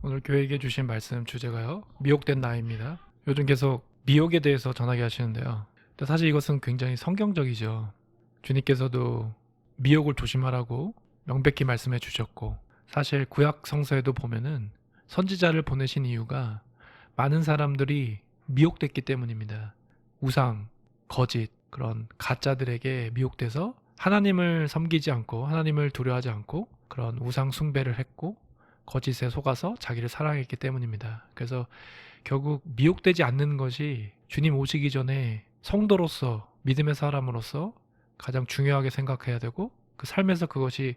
오늘 교회에게 주신 말씀 주제가요, 미혹된 나입니다. 요즘 계속 미혹에 대해서 전하게 하시는데요. 근데 사실 이것은 굉장히 성경적이죠. 주님께서도 미혹을 조심하라고 명백히 말씀해 주셨고, 사실 구약 성서에도 보면은 선지자를 보내신 이유가 많은 사람들이 미혹됐기 때문입니다. 우상, 거짓, 그런 가짜들에게 미혹돼서 하나님을 섬기지 않고 하나님을 두려워하지 않고 그런 우상 숭배를 했고 거짓에 속아서 자기를 사랑했기 때문입니다. 그래서 결국 미혹되지 않는 것이 주님 오시기 전에 성도로서, 믿음의 사람으로서 가장 중요하게 생각해야 되고 그 삶에서 그것이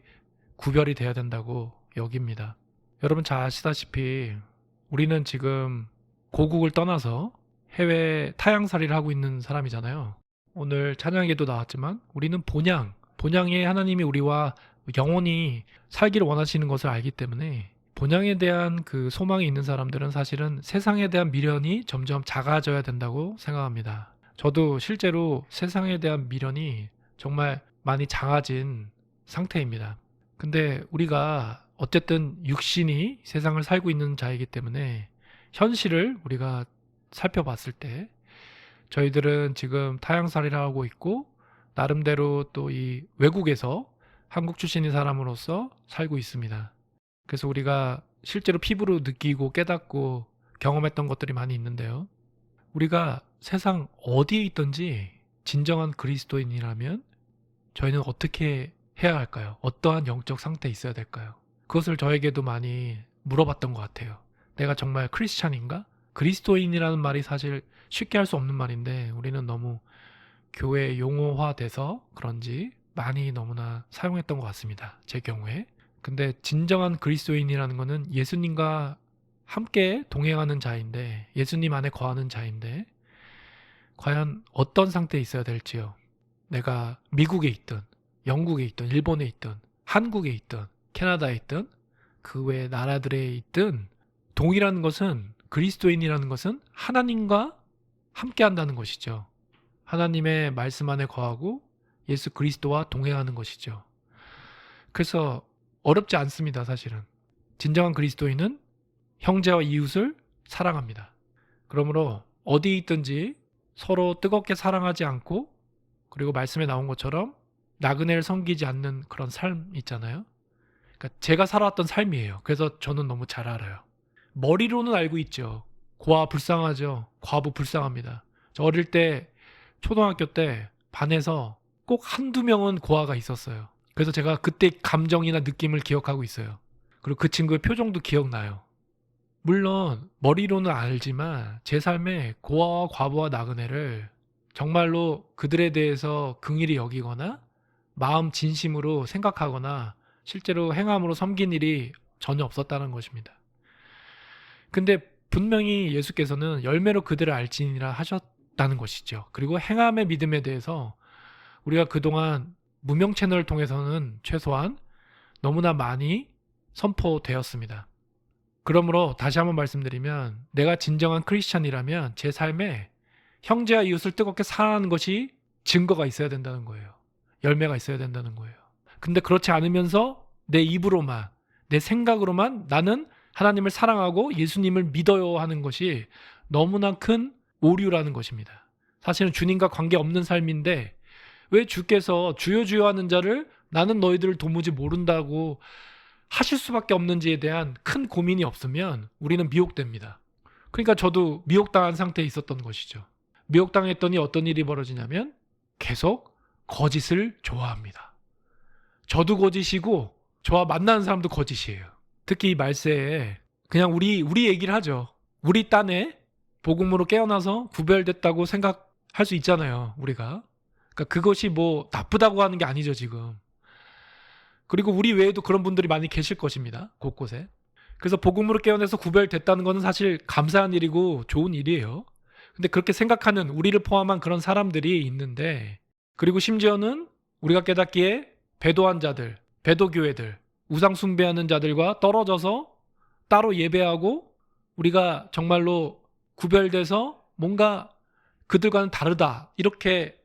구별이 돼야 된다고 여깁니다. 여러분 잘 아시다시피 우리는 지금 고국을 떠나서 해외 타향살이를 하고 있는 사람이잖아요. 오늘 찬양에도 나왔지만 우리는 본향에 하나님이 우리와 영원히 살기를 원하시는 것을 알기 때문에 본향에 대한 그 소망이 있는 사람들은 사실은 세상에 대한 미련이 점점 작아져야 된다고 생각합니다. 저도 실제로 세상에 대한 미련이 정말 많이 작아진 상태입니다. 근데 우리가 어쨌든 육신이 세상을 살고 있는 자이기 때문에 현실을 우리가 살펴봤을 때 저희들은 지금 타향살이를 하고 있고 나름대로 또 이 외국에서 한국 출신인 사람으로서 살고 있습니다. 그래서 우리가 실제로 피부로 느끼고 깨닫고 경험했던 것들이 많이 있는데요. 우리가 세상 어디에 있든지 진정한 그리스도인이라면 저희는 어떻게 해야 할까요? 어떠한 영적 상태에 있어야 될까요? 그것을 저에게도 많이 물어봤던 것 같아요. 내가 정말 크리스찬인가? 그리스도인이라는 말이 사실 쉽게 할 수 없는 말인데 우리는 너무 교회 용어화돼서 그런지 많이 너무나 사용했던 것 같습니다. 제 경우에. 근데 진정한 그리스도인이라는 것은 예수님과 함께 동행하는 자인데 예수님 안에 거하는 자인데 과연 어떤 상태에 있어야 될지요. 내가 미국에 있든 영국에 있든 일본에 있든 한국에 있든 캐나다에 있든 그 외 나라들에 있든 동이라는 것은 그리스도인이라는 것은 하나님과 함께 한다는 것이죠. 하나님의 말씀 안에 거하고 예수 그리스도와 동행하는 것이죠. 그래서 어렵지 않습니다, 사실은. 진정한 그리스도인은 형제와 이웃을 사랑합니다. 그러므로 어디 있든지 서로 뜨겁게 사랑하지 않고 그리고 말씀에 나온 것처럼 나그네를 섬기지 않는 그런 삶 있잖아요. 그러니까 제가 살아왔던 삶이에요. 그래서 저는 너무 잘 알아요. 머리로는 알고 있죠. 고아 불쌍하죠. 과부 불쌍합니다. 저 어릴 때 초등학교 때 반에서 꼭 한두 명은 고아가 있었어요. 그래서 제가 그때 감정이나 느낌을 기억하고 있어요. 그리고 그 친구의 표정도 기억나요. 물론 머리로는 알지만 제 삶에 고아와 과부와 나그네를 정말로 그들에 대해서 긍일히 여기거나 마음 진심으로 생각하거나 실제로 행함으로 섬긴 일이 전혀 없었다는 것입니다. 근데 분명히 예수께서는 열매로 그들을 알지니라 하셨다는 것이죠. 그리고 행함의 믿음에 대해서 우리가 그동안 무명 채널을 통해서는 최소한 너무나 많이 선포되었습니다. 그러므로 다시 한번 말씀드리면 내가 진정한 크리스찬이라면 제 삶에 형제와 이웃을 뜨겁게 사랑하는 것이 증거가 있어야 된다는 거예요. 열매가 있어야 된다는 거예요. 근데 그렇지 않으면서 내 입으로만, 내 생각으로만 나는 하나님을 사랑하고 예수님을 믿어요 하는 것이 너무나 큰 오류라는 것입니다. 사실은 주님과 관계없는 삶인데 왜 주께서 주여 주여 하는 자를 나는 너희들을 도무지 모른다고 하실 수밖에 없는지에 대한 큰 고민이 없으면 우리는 미혹됩니다. 그러니까 저도 미혹당한 상태에 있었던 것이죠. 미혹당했더니 어떤 일이 벌어지냐면 계속 거짓을 좋아합니다. 저도 거짓이고 저와 만나는 사람도 거짓이에요. 특히 이 말세에 그냥 우리 얘기를 하죠. 우리 딴에 복음으로 깨어나서 구별됐다고 생각할 수 있잖아요. 우리가. 그러니까 그것이 뭐 나쁘다고 하는 게 아니죠 지금. 그리고 우리 외에도 그런 분들이 많이 계실 것입니다. 곳곳에. 그래서 복음으로 깨어나서 구별됐다는 것은 사실 감사한 일이고 좋은 일이에요. 근데 그렇게 생각하는 우리를 포함한 그런 사람들이 있는데 그리고 심지어는 우리가 깨닫기에 배도한 자들, 배도교회들, 우상 숭배하는 자들과 떨어져서 따로 예배하고 우리가 정말로 구별돼서 뭔가 그들과는 다르다 이렇게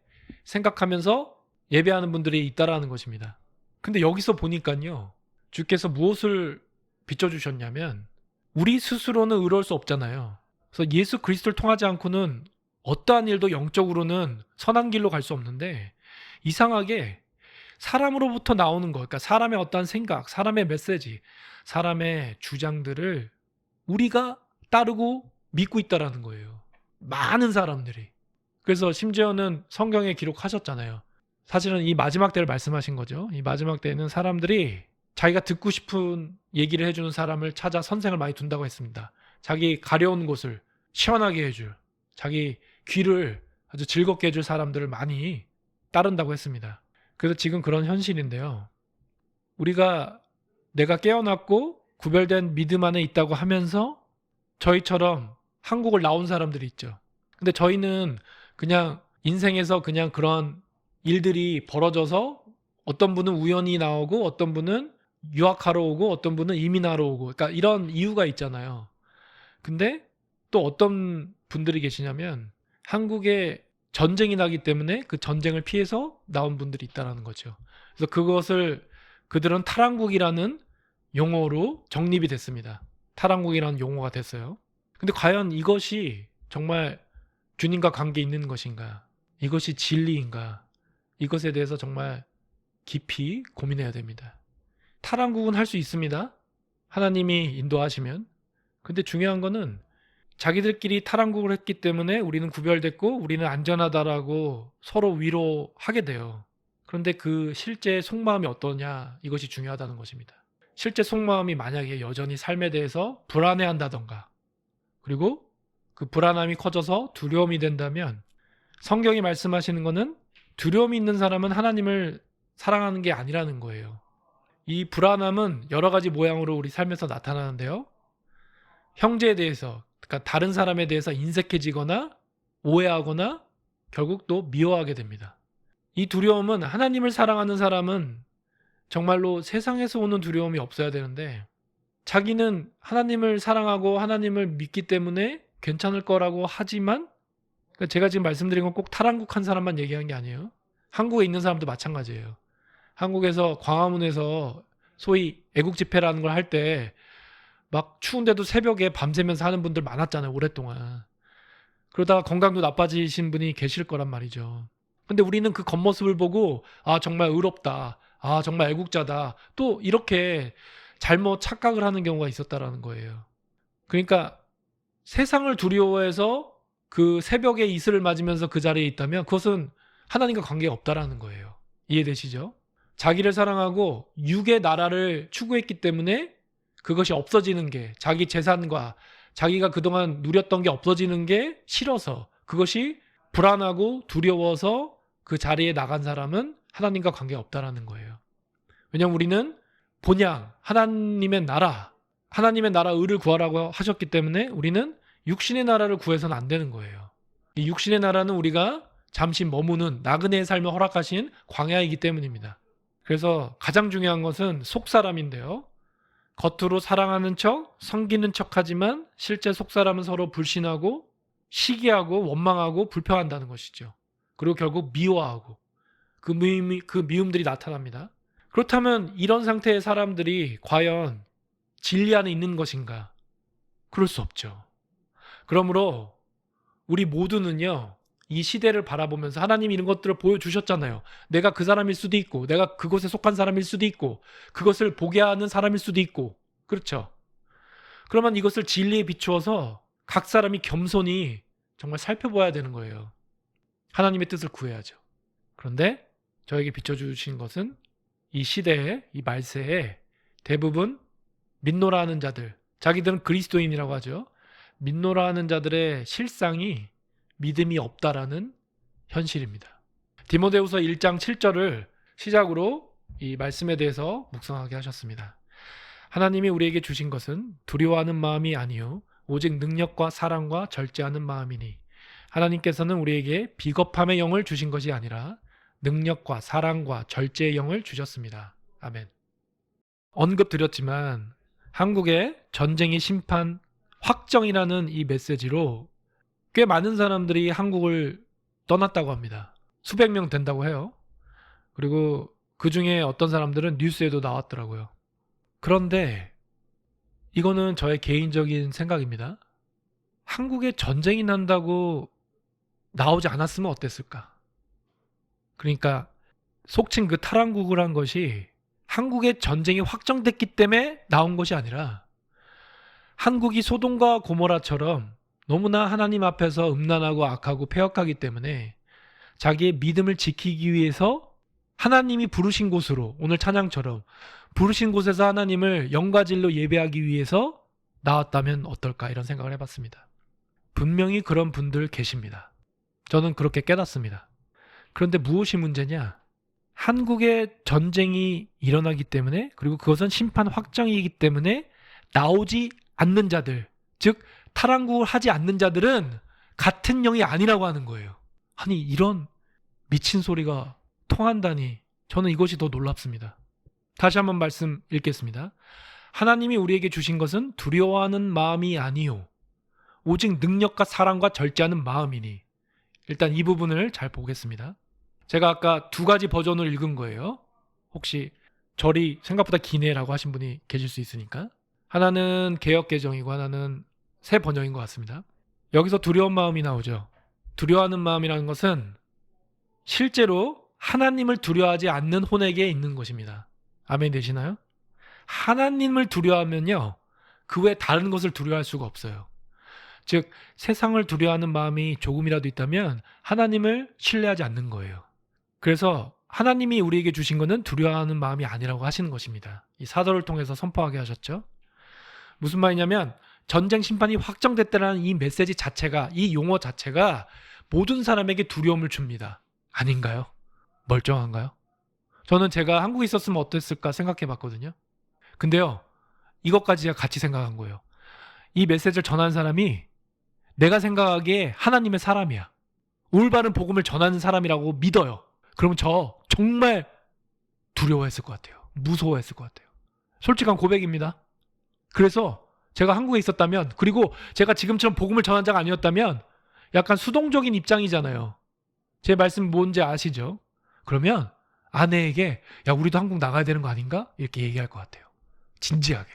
생각하면서 예배하는 분들이 있다라는 것입니다. 근데 여기서 보니까요. 주께서 무엇을 비춰주셨냐면 우리 스스로는 의로울 수 없잖아요. 그래서 예수 그리스도를 통하지 않고는 어떠한 일도 영적으로는 선한 길로 갈 수 없는데, 이상하게 사람으로부터 나오는 것, 그러니까 사람의 어떠한 생각, 사람의 메시지, 사람의 주장들을 우리가 따르고 믿고 있다라는 거예요. 많은 사람들이. 그래서 심지어는 성경에 기록하셨잖아요. 사실은 이 마지막 때를 말씀하신 거죠. 이 마지막 때에는 사람들이 자기가 듣고 싶은 얘기를 해주는 사람을 찾아 선생을 많이 둔다고 했습니다. 자기 가려운 곳을 시원하게 해줄, 자기 귀를 아주 즐겁게 해줄 사람들을 많이 따른다고 했습니다. 그래서 지금 그런 현실인데요. 우리가 내가 깨어났고 구별된 믿음 안에 있다고 하면서 저희처럼 한국을 나온 사람들이 있죠. 근데 저희는 그냥 인생에서 그냥 그런 일들이 벌어져서 어떤 분은 우연히 나오고 어떤 분은 유학하러 오고 어떤 분은 이민하러 오고, 그러니까 이런 이유가 있잖아요. 근데 또 어떤 분들이 계시냐면 한국에 전쟁이 나기 때문에 그 전쟁을 피해서 나온 분들이 있다는 거죠. 그래서 그것을 그들은 탈항국이라는 용어로 정립이 됐습니다. 탈항국이라는 용어가 됐어요. 근데 과연 이것이 정말 주님과 관계 있는 것인가? 이것이 진리인가? 이것에 대해서 정말 깊이 고민해야 됩니다. 탈항국은 할 수 있습니다. 하나님이 인도하시면. 근데 중요한 거는 자기들끼리 탈항국을 했기 때문에 우리는 구별됐고 우리는 안전하다라고 서로 위로하게 돼요. 그런데 그 실제 속마음이 어떠냐, 이것이 중요하다는 것입니다. 실제 속마음이 만약에 여전히 삶에 대해서 불안해한다던가, 그리고 그 불안함이 커져서 두려움이 된다면, 성경이 말씀하시는 것은 두려움이 있는 사람은 하나님을 사랑하는 게 아니라는 거예요. 이 불안함은 여러 가지 모양으로 우리 삶에서 나타나는데요. 형제에 대해서, 그러니까 다른 사람에 대해서 인색해지거나 오해하거나 결국 또 미워하게 됩니다. 이 두려움은, 하나님을 사랑하는 사람은 정말로 세상에서 오는 두려움이 없어야 되는데, 자기는 하나님을 사랑하고 하나님을 믿기 때문에 괜찮을 거라고 하지만, 그러니까 제가 지금 말씀드린 건 꼭 탈한국한 사람만 얘기한 게 아니에요. 한국에 있는 사람도 마찬가지예요. 한국에서 광화문에서 소위 애국 집회라는 걸 할 때 막 추운데도 새벽에 밤새면서 하는 분들 많았잖아요, 오랫동안. 그러다가 건강도 나빠지신 분이 계실 거란 말이죠. 근데 우리는 그 겉모습을 보고 아, 정말 의롭다, 아, 정말 애국자다, 또 이렇게 잘못 착각을 하는 경우가 있었다라는 거예요. 그러니까 세상을 두려워해서 그 새벽에 이슬을 맞으면서 그 자리에 있다면 그것은 하나님과 관계가 없다라는 거예요. 이해되시죠? 자기를 사랑하고 육의 나라를 추구했기 때문에 그것이 없어지는 게, 자기 재산과 자기가 그동안 누렸던 게 없어지는 게 싫어서, 그것이 불안하고 두려워서 그 자리에 나간 사람은 하나님과 관계가 없다라는 거예요. 왜냐하면 우리는 본향 하나님의 나라, 하나님의 나라 의를 구하라고 하셨기 때문에 우리는 육신의 나라를 구해서는 안 되는 거예요. 이 육신의 나라는 우리가 잠시 머무는 나그네의 삶을 허락하신 광야이기 때문입니다. 그래서 가장 중요한 것은 속사람인데요. 겉으로 사랑하는 척, 섬기는 척 하지만 실제 속사람은 서로 불신하고 시기하고 원망하고 불평한다는 것이죠. 그리고 결국 미워하고 그 미움들이 나타납니다. 그렇다면 이런 상태의 사람들이 과연 진리 안에 있는 것인가? 그럴 수 없죠. 그러므로 우리 모두는요, 이 시대를 바라보면서 하나님이 이런 것들을 보여주셨잖아요. 내가 그 사람일 수도 있고, 내가 그곳에 속한 사람일 수도 있고, 그것을 보게 하는 사람일 수도 있고, 그렇죠? 그러면 이것을 진리에 비추어서 각 사람이 겸손히 정말 살펴봐야 되는 거예요. 하나님의 뜻을 구해야죠. 그런데 저에게 비춰주신 것은 이 시대에, 이 말세에 대부분 믿노라 하는 자들, 자기들은 그리스도인이라고 하죠. 믿노라 하는 자들의 실상이 믿음이 없다라는 현실입니다. 디모데후서 1장 7절을 시작으로 이 말씀에 대해서 묵상하게 하셨습니다. 하나님이 우리에게 주신 것은 두려워하는 마음이 아니요 오직 능력과 사랑과 절제하는 마음이니, 하나님께서는 우리에게 비겁함의 영을 주신 것이 아니라 능력과 사랑과 절제의 영을 주셨습니다. 아멘. 언급드렸지만 한국의 전쟁의 심판 확정이라는 이 메시지로 꽤 많은 사람들이 한국을 떠났다고 합니다. 수백 명 된다고 해요. 그리고 그 중에 어떤 사람들은 뉴스에도 나왔더라고요. 그런데 이거는 저의 개인적인 생각입니다. 한국에 전쟁이 난다고 나오지 않았으면 어땠을까? 그러니까 속칭 그 탈환국이란 것이 한국에 전쟁이 확정됐기 때문에 나온 것이 아니라 한국이 소돔과 고모라처럼 너무나 하나님 앞에서 음란하고 악하고 패역하기 때문에 자기의 믿음을 지키기 위해서 하나님이 부르신 곳으로, 오늘 찬양처럼 부르신 곳에서 하나님을 영과 진리로 예배하기 위해서 나왔다면 어떨까, 이런 생각을 해봤습니다. 분명히 그런 분들 계십니다. 저는 그렇게 깨닫습니다. 그런데 무엇이 문제냐? 한국에 전쟁이 일어나기 때문에, 그리고 그것은 심판 확정이기 때문에 나오지 않는 자들, 즉 탈환국을 하지 않는 자들은 같은 영이 아니라고 하는 거예요. 아니, 이런 미친 소리가 통한다니, 저는 이것이 더 놀랍습니다. 다시 한번 말씀 읽겠습니다. 하나님이 우리에게 주신 것은 두려워하는 마음이 아니요 오직 능력과 사랑과 절제하는 마음이니. 일단 이 부분을 잘 보겠습니다. 제가 아까 두 가지 버전을 읽은 거예요. 혹시 절이 생각보다 기네라고 하신 분이 계실 수 있으니까. 하나는 개역개정이고 하나는 새 번역인 것 같습니다. 여기서 두려운 마음이 나오죠. 두려워하는 마음이라는 것은 실제로 하나님을 두려워하지 않는 혼에게 있는 것입니다. 아멘 되시나요? 하나님을 두려워하면요, 그 외 다른 것을 두려워할 수가 없어요. 즉 세상을 두려워하는 마음이 조금이라도 있다면 하나님을 신뢰하지 않는 거예요. 그래서 하나님이 우리에게 주신 것은 두려워하는 마음이 아니라고 하시는 것입니다. 이 사도를 통해서 선포하게 하셨죠. 무슨 말이냐면 전쟁 심판이 확정됐다는 이 메시지 자체가, 이 용어 자체가 모든 사람에게 두려움을 줍니다. 아닌가요? 멀쩡한가요? 저는 제가 한국에 있었으면 어땠을까 생각해 봤거든요. 근데요, 이것까지 제가 같이 생각한 거예요. 이 메시지를 전하는 사람이 내가 생각하기에 하나님의 사람이야. 올바른 복음을 전하는 사람이라고 믿어요. 그러면 저 정말 두려워했을 것 같아요. 무서워했을 것 같아요. 솔직한 고백입니다. 그래서 제가 한국에 있었다면, 그리고 제가 지금처럼 복음을 전한 자가 아니었다면 약간 수동적인 입장이잖아요. 제 말씀 뭔지 아시죠? 그러면 아내에게 야, 우리도 한국 나가야 되는 거 아닌가? 이렇게 얘기할 것 같아요. 진지하게.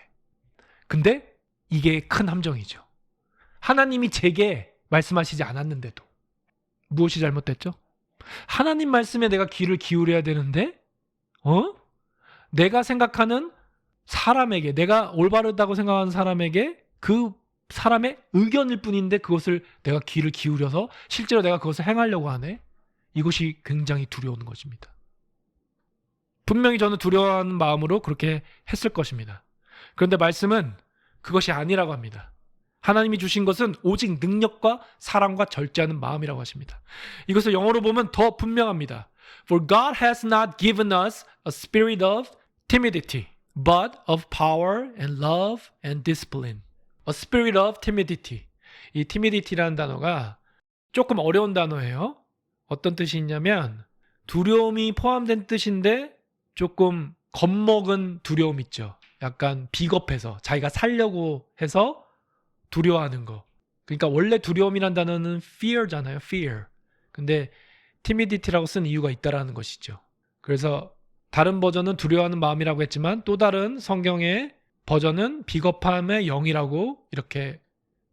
근데 이게 큰 함정이죠. 하나님이 제게 말씀하시지 않았는데도. 무엇이 잘못됐죠? 하나님 말씀에 내가 귀를 기울여야 되는데 내가 생각하는 사람에게, 내가 올바르다고 생각하는 사람에게 그 사람의 의견일 뿐인데 그것을 내가 귀를 기울여서 실제로 내가 그것을 행하려고 하네? 이것이 굉장히 두려운 것입니다. 분명히 저는 두려워하는 마음으로 그렇게 했을 것입니다. 그런데 말씀은 그것이 아니라고 합니다. 하나님이 주신 것은 오직 능력과 사랑과 절제하는 마음이라고 하십니다. 이것을 영어로 보면 더 분명합니다. For God has not given us a spirit of timidity, but of power and love and discipline. A spirit of timidity. 이 timidity라는 단어가 조금 어려운 단어예요. 어떤 뜻이 있냐면 두려움이 포함된 뜻인데 조금 겁먹은 두려움 있죠. 약간 비겁해서 자기가 살려고 해서 두려워하는 거. 그러니까 원래 두려움이란 단어는 fear잖아요. fear. 근데 timidity라고 쓴 이유가 있다라는 것이죠. 그래서 다른 버전은 두려워하는 마음이라고 했지만 또 다른 성경의 버전은 비겁함의 영이라고 이렇게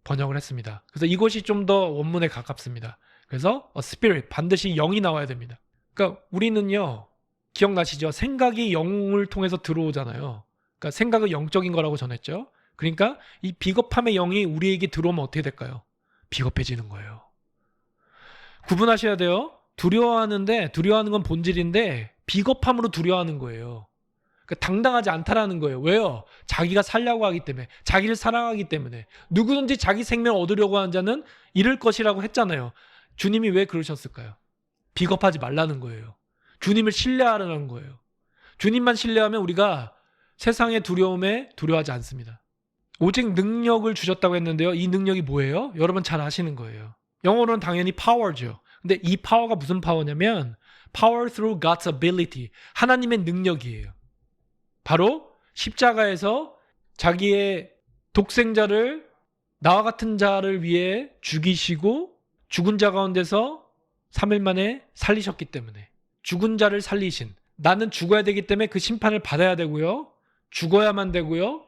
번역을 했습니다. 그래서 이것이 좀 더 원문에 가깝습니다. 그래서 a spirit, 반드시 영이 나와야 됩니다. 그러니까 우리는요, 기억나시죠? 생각이 영을 통해서 들어오잖아요. 그러니까 생각은 영적인 거라고 전했죠. 그러니까 이 비겁함의 영이 우리에게 들어오면 어떻게 될까요? 비겁해지는 거예요. 구분하셔야 돼요. 두려워하는데, 두려워하는 건 본질인데 비겁함으로 두려워하는 거예요. 그러니까 당당하지 않다라는 거예요. 왜요? 자기가 살려고 하기 때문에, 자기를 사랑하기 때문에. 누구든지 자기 생명을 얻으려고 하는 자는 잃을 것이라고 했잖아요. 주님이 왜 그러셨을까요? 비겁하지 말라는 거예요. 주님을 신뢰하라는 거예요. 주님만 신뢰하면 우리가 세상의 두려움에 두려워하지 않습니다. 오직 능력을 주셨다고 했는데요. 이 능력이 뭐예요? 여러분 잘 아시는 거예요. 영어로는 당연히 power죠. 근데 이 파워가 무슨 파워냐면 power through God's ability. 하나님의 능력이에요. 바로 십자가에서 자기의 독생자를 나와 같은 자를 위해 죽이시고 죽은 자 가운데서 3일 만에 살리셨기 때문에, 죽은 자를 살리신, 나는 죽어야 되기 때문에 그 심판을 받아야 되고요, 죽어야만 되고요,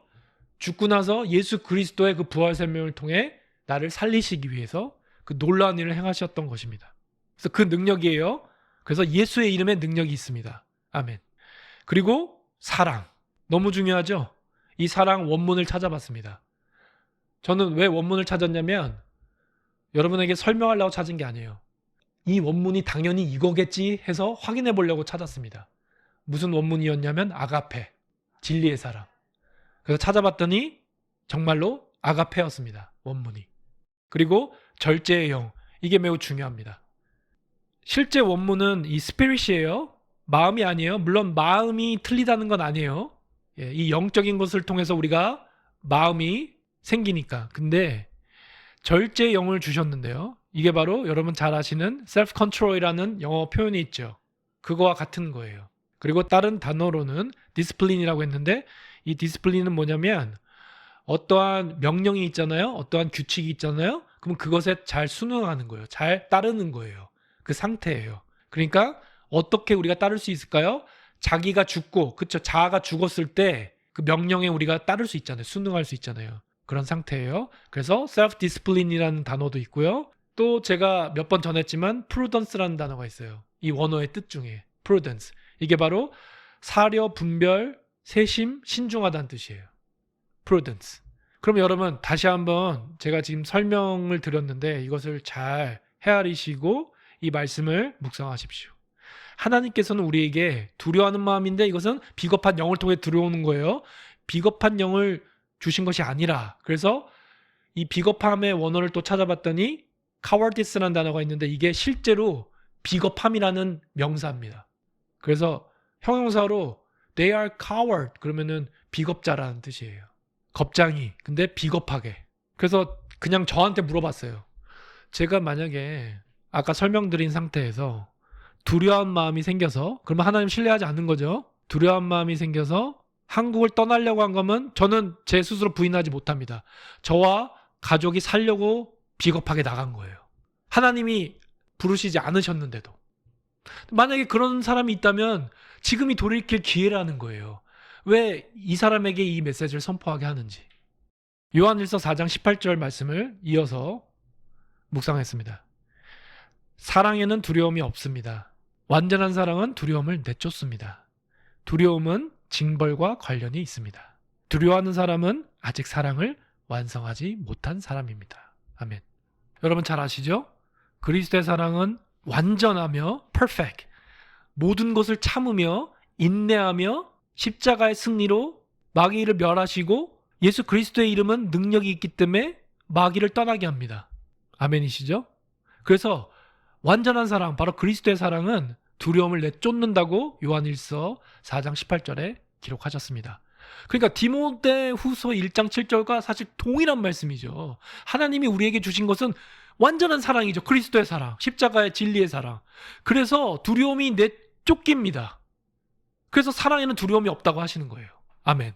죽고 나서 예수 그리스도의 그 부활 생명을 통해 나를 살리시기 위해서 그 놀라운 일을 행하셨던 것입니다. 그래서 그 능력이에요. 그래서 예수의 이름에 능력이 있습니다. 아멘. 그리고 사랑. 너무 중요하죠? 이 사랑 원문을 찾아봤습니다. 저는 왜 원문을 찾았냐면 여러분에게 설명하려고 찾은 게 아니에요. 이 원문이 당연히 이거겠지 해서 확인해 보려고 찾았습니다. 무슨 원문이었냐면 아가페, 진리의 사랑. 그래서 찾아봤더니 정말로 아가페였습니다. 원문이. 그리고 절제의 영. 이게 매우 중요합니다. 실제 원문은 이 스피릿이에요. 마음이 아니에요. 물론 마음이 틀리다는 건 아니에요. 이 영적인 것을 통해서 우리가 마음이 생기니까. 근데 절제의 영을 주셨는데요. 이게 바로 여러분 잘 아시는 self-control이라는 영어 표현이 있죠. 그거와 같은 거예요. 그리고 다른 단어로는 디스플린이라고 했는데 이 디스플린은 뭐냐면 어떠한 명령이 있잖아요. 어떠한 규칙이 있잖아요. 그럼 그것에 잘 순응하는 거예요. 잘 따르는 거예요. 그 상태예요. 그러니까 어떻게 우리가 따를 수 있을까요? 자기가 죽고, 그쵸? 자아가 죽었을 때 그 명령에 우리가 따를 수 있잖아요. 순응할 수 있잖아요. 그런 상태예요. 그래서 self-discipline이라는 단어도 있고요. 또 제가 몇 번 전했지만 prudence라는 단어가 있어요. 이 원어의 뜻 중에 prudence. 이게 바로 사려, 분별, 세심, 신중하다는 뜻이에요. prudence. 그럼 여러분 다시 한번 제가 지금 설명을 드렸는데 이것을 잘 헤아리시고 이 말씀을 묵상하십시오. 하나님께서는 우리에게 두려워하는 마음인데 이것은 비겁한 영을 통해 들어오는 거예요. 비겁한 영을 주신 것이 아니라 그래서 이 비겁함의 원어를 또 찾아봤더니 cowardice라는 단어가 있는데 이게 실제로 비겁함이라는 명사입니다. 그래서 형용사로 they are coward 그러면은 비겁자라는 뜻이에요. 겁장이 근데 비겁하게. 그래서 그냥 저한테 물어봤어요. 제가 만약에 아까 설명드린 상태에서 두려운 마음이 생겨서 그러면 하나님 신뢰하지 않는 거죠. 두려운 마음이 생겨서 한국을 떠나려고 한 거면 저는 제 스스로 부인하지 못합니다. 저와 가족이 살려고 비겁하게 나간 거예요. 하나님이 부르시지 않으셨는데도. 만약에 그런 사람이 있다면 지금이 돌이킬 기회라는 거예요. 왜 이 사람에게 이 메시지를 선포하게 하는지. 요한일서 4장 18절 말씀을 이어서 묵상했습니다. 사랑에는 두려움이 없습니다. 완전한 사랑은 두려움을 내쫓습니다. 두려움은 징벌과 관련이 있습니다. 두려워하는 사람은 아직 사랑을 완성하지 못한 사람입니다. 아멘. 여러분 잘 아시죠? 그리스도의 사랑은 완전하며 perfect. 모든 것을 참으며 인내하며 십자가의 승리로 마귀를 멸하시고 예수 그리스도의 이름은 능력이 있기 때문에 마귀를 떠나게 합니다. 아멘이시죠? 그래서 완전한 사랑, 바로 그리스도의 사랑은 두려움을 내쫓는다고 요한일서 4장 18절에 기록하셨습니다. 그러니까 디모데후서 1장 7절과 사실 동일한 말씀이죠. 하나님이 우리에게 주신 것은 완전한 사랑이죠. 그리스도의 사랑, 십자가의 진리의 사랑. 그래서 두려움이 내쫓깁니다. 그래서 사랑에는 두려움이 없다고 하시는 거예요. 아멘.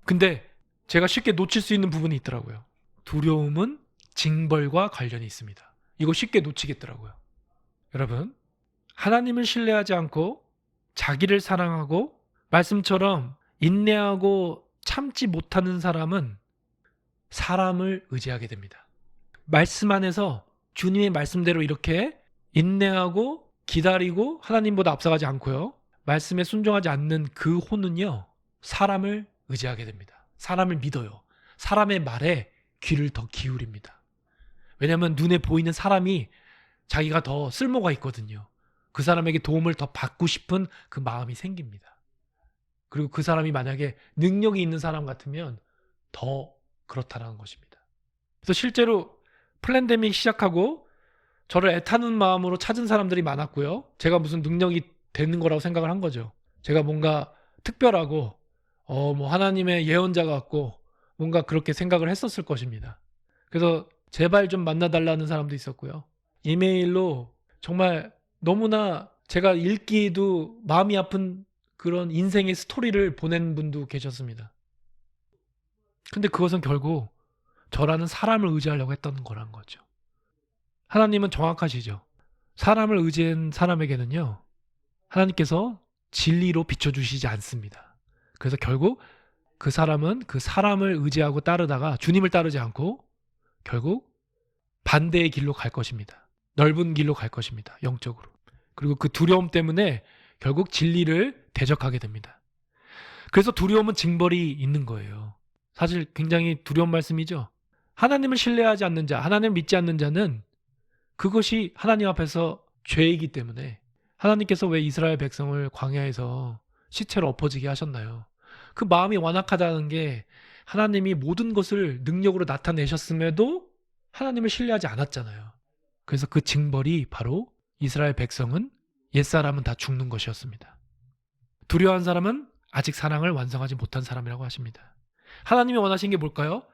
근데 제가 쉽게 놓칠 수 있는 부분이 있더라고요. 두려움은 징벌과 관련이 있습니다. 이거 쉽게 놓치겠더라고요. 여러분, 하나님을 신뢰하지 않고 자기를 사랑하고 말씀처럼 인내하고 참지 못하는 사람은 사람을 의지하게 됩니다. 말씀 안에서 주님의 말씀대로 이렇게 인내하고 기다리고 하나님보다 앞서가지 않고요. 말씀에 순종하지 않는 그 혼은요. 사람을 의지하게 됩니다. 사람을 믿어요. 사람의 말에 귀를 더 기울입니다. 왜냐하면 눈에 보이는 사람이 자기가 더 쓸모가 있거든요. 그 사람에게 도움을 더 받고 싶은 그 마음이 생깁니다. 그리고 그 사람이 만약에 능력이 있는 사람 같으면 더 그렇다는 것입니다. 그래서 실제로 플랜데믹 시작하고 저를 애타는 마음으로 찾은 사람들이 많았고요. 제가 무슨 능력이 되는 거라고 생각을 한 거죠. 제가 뭔가 특별하고 하나님의 예언자 같고 뭔가 그렇게 생각을 했었을 것입니다. 그래서 제발 좀 만나달라는 사람도 있었고요. 이메일로 정말 너무나 제가 읽기에도 마음이 아픈 그런 인생의 스토리를 보낸 분도 계셨습니다. 근데 그것은 결국 저라는 사람을 의지하려고 했던 거란 거죠. 하나님은 정확하시죠. 사람을 의지한 사람에게는요. 하나님께서 진리로 비춰주시지 않습니다. 그래서 결국 그 사람은 그 사람을 의지하고 따르다가 주님을 따르지 않고 결국 반대의 길로 갈 것입니다. 넓은 길로 갈 것입니다. 영적으로. 그리고 그 두려움 때문에 결국 진리를 대적하게 됩니다. 그래서 두려움은 징벌이 있는 거예요. 사실 굉장히 두려운 말씀이죠. 하나님을 신뢰하지 않는 자, 하나님을 믿지 않는 자는 그것이 하나님 앞에서 죄이기 때문에 하나님께서 왜 이스라엘 백성을 광야에서 시체로 엎어지게 하셨나요? 그 마음이 완악하다는 게 하나님이 모든 것을 능력으로 나타내셨음에도 하나님을 신뢰하지 않았잖아요. 그래서 그 징벌이 바로 이스라엘 백성은 옛사람은 다 죽는 것이었습니다. 두려워한 사람은 아직 사랑을 완성하지 못한 사람이라고 하십니다. 하나님이 원하신 게 뭘까요?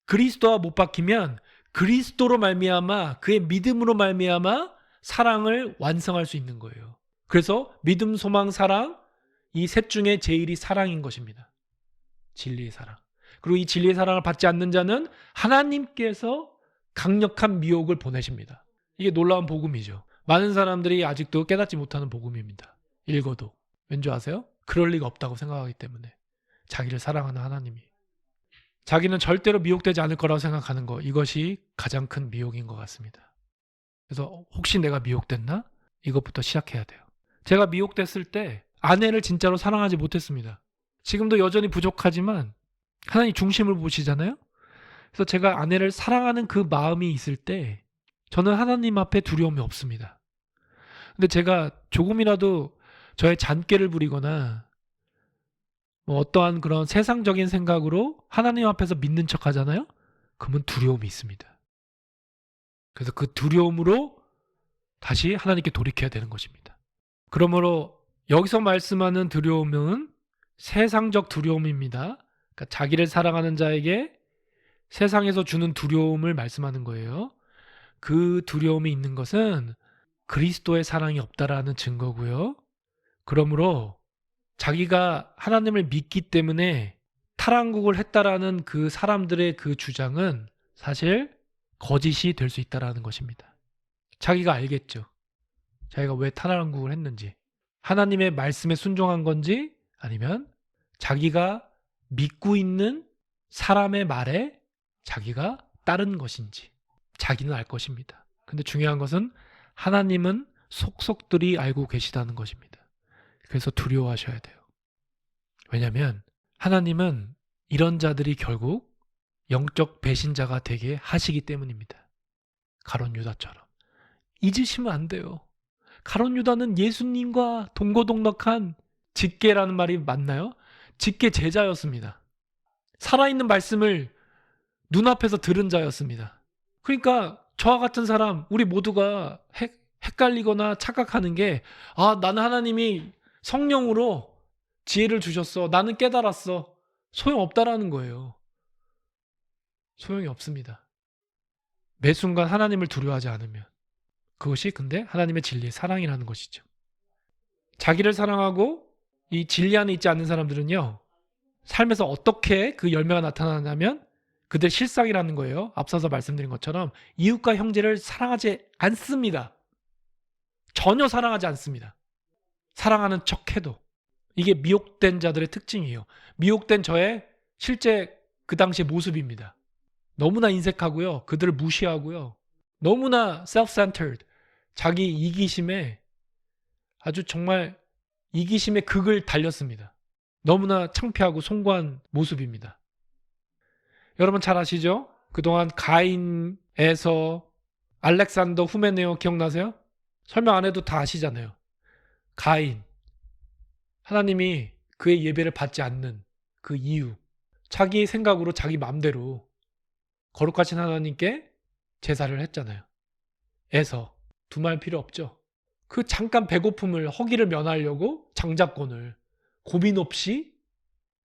그리스도와 못 박히면 그리스도로 말미암아 그의 믿음으로 말미암아 사랑을 완성할 수 있는 거예요. 그래서 믿음, 소망, 사랑 이 셋 중에 제일이 사랑인 것입니다. 진리의 사랑. 그리고 이 진리의 사랑을 받지 않는 자는 하나님께서 강력한 미혹을 보내십니다. 이게 놀라운 복음이죠. 많은 사람들이 아직도 깨닫지 못하는 복음입니다. 읽어도. 왠지 아세요? 그럴 리가 없다고 생각하기 때문에. 자기를 사랑하는 하나님이. 자기는 절대로 미혹되지 않을 거라고 생각하는 거. 이것이 가장 큰 미혹인 것 같습니다. 그래서 혹시 내가 미혹됐나? 이것부터 시작해야 돼요. 제가 미혹됐을 때 아내를 진짜로 사랑하지 못했습니다. 지금도 여전히 부족하지만 하나님 중심을 보시잖아요. 그래서 제가 아내를 사랑하는 그 마음이 있을 때 저는 하나님 앞에 두려움이 없습니다. 근데 제가 조금이라도 저의 잔꾀를 부리거나 어떠한 그런 세상적인 생각으로 하나님 앞에서 믿는 척 하잖아요. 그러면 두려움이 있습니다. 그래서 그 두려움으로 다시 하나님께 돌이켜야 되는 것입니다. 그러므로 여기서 말씀하는 두려움은 세상적 두려움입니다. 그러니까 자기를 사랑하는 자에게 세상에서 주는 두려움을 말씀하는 거예요. 그 두려움이 있는 것은 그리스도의 사랑이 없다라는 증거고요. 그러므로 자기가 하나님을 믿기 때문에 탈항국을 했다라는 그 사람들의 그 주장은 사실 거짓이 될 수 있다라는 것입니다. 자기가 알겠죠. 자기가 왜 탈항국을 했는지. 하나님의 말씀에 순종한 건지 아니면 자기가 믿고 있는 사람의 말에 자기가 따른 것인지 자기는 알 것입니다. 근데 중요한 것은 하나님은 속속들이 알고 계시다는 것입니다. 그래서 두려워하셔야 돼요. 왜냐하면 하나님은 이런 자들이 결국 영적 배신자가 되게 하시기 때문입니다. 가룟 유다처럼. 잊으시면 안 돼요. 가룟 유다는 예수님과 동고동락한 직계라는 말이 맞나요? 직계 제자였습니다. 살아있는 말씀을 눈앞에서 들은 자였습니다. 그러니까 저와 같은 사람, 우리 모두가 헷갈리거나 착각하는 게 나는 하나님이 성령으로 지혜를 주셨어. 나는 깨달았어. 소용없다라는 거예요. 소용이 없습니다. 매 순간 하나님을 두려워하지 않으면. 그것이 근데 하나님의 진리의 사랑이라는 것이죠. 자기를 사랑하고 이 진리 안에 있지 않는 사람들은요. 삶에서 어떻게 그 열매가 나타나냐면 그들 실상이라는 거예요. 앞서서 말씀드린 것처럼 이웃과 형제를 사랑하지 않습니다. 전혀 사랑하지 않습니다. 사랑하는 척해도. 이게 미혹된 자들의 특징이에요. 미혹된 저의 실제 그 당시의 모습입니다. 너무나 인색하고요. 그들을 무시하고요. 너무나 self-centered, 자기 이기심에 아주 정말 이기심의 극을 달렸습니다. 너무나 창피하고 송구한 모습입니다. 여러분 잘 아시죠? 그동안 가인에서 알렉산더 후메네오 기억나세요? 설명 안 해도 다 아시잖아요. 가인. 하나님이 그의 예배를 받지 않는 그 이유. 자기 생각으로 자기 마음대로 거룩하신 하나님께 제사를 했잖아요. 에서 두말 필요 없죠. 그 잠깐 배고픔을 허기를 면하려고 장자권을 고민 없이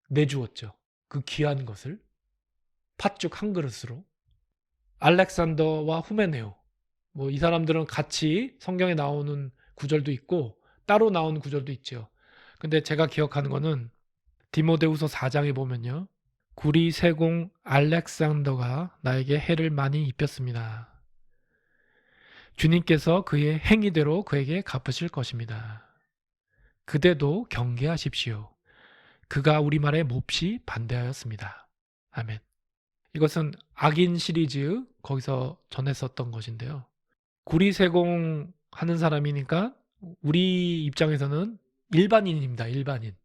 내주었죠. 그 귀한 것을 팥죽 한 그릇으로. 알렉산더와 후메네오. 이 사람들은 같이 성경에 나오는 구절도 있고 따로 나오는 구절도 있죠. 근데 제가 기억하는 거는 디모데후서 4장에 보면요. 구리 세공 알렉산더가 나에게 해를 많이 입혔습니다. 주님께서 그의 행위대로 그에게 갚으실 것입니다. 그대도 경계하십시오. 그가 우리 말에 몹시 반대하였습니다. 아멘. 이것은 악인 시리즈 거기서 전했었던 것인데요. 구리세공 하는 사람이니까 우리 입장에서는 일반인입니다. 일반인.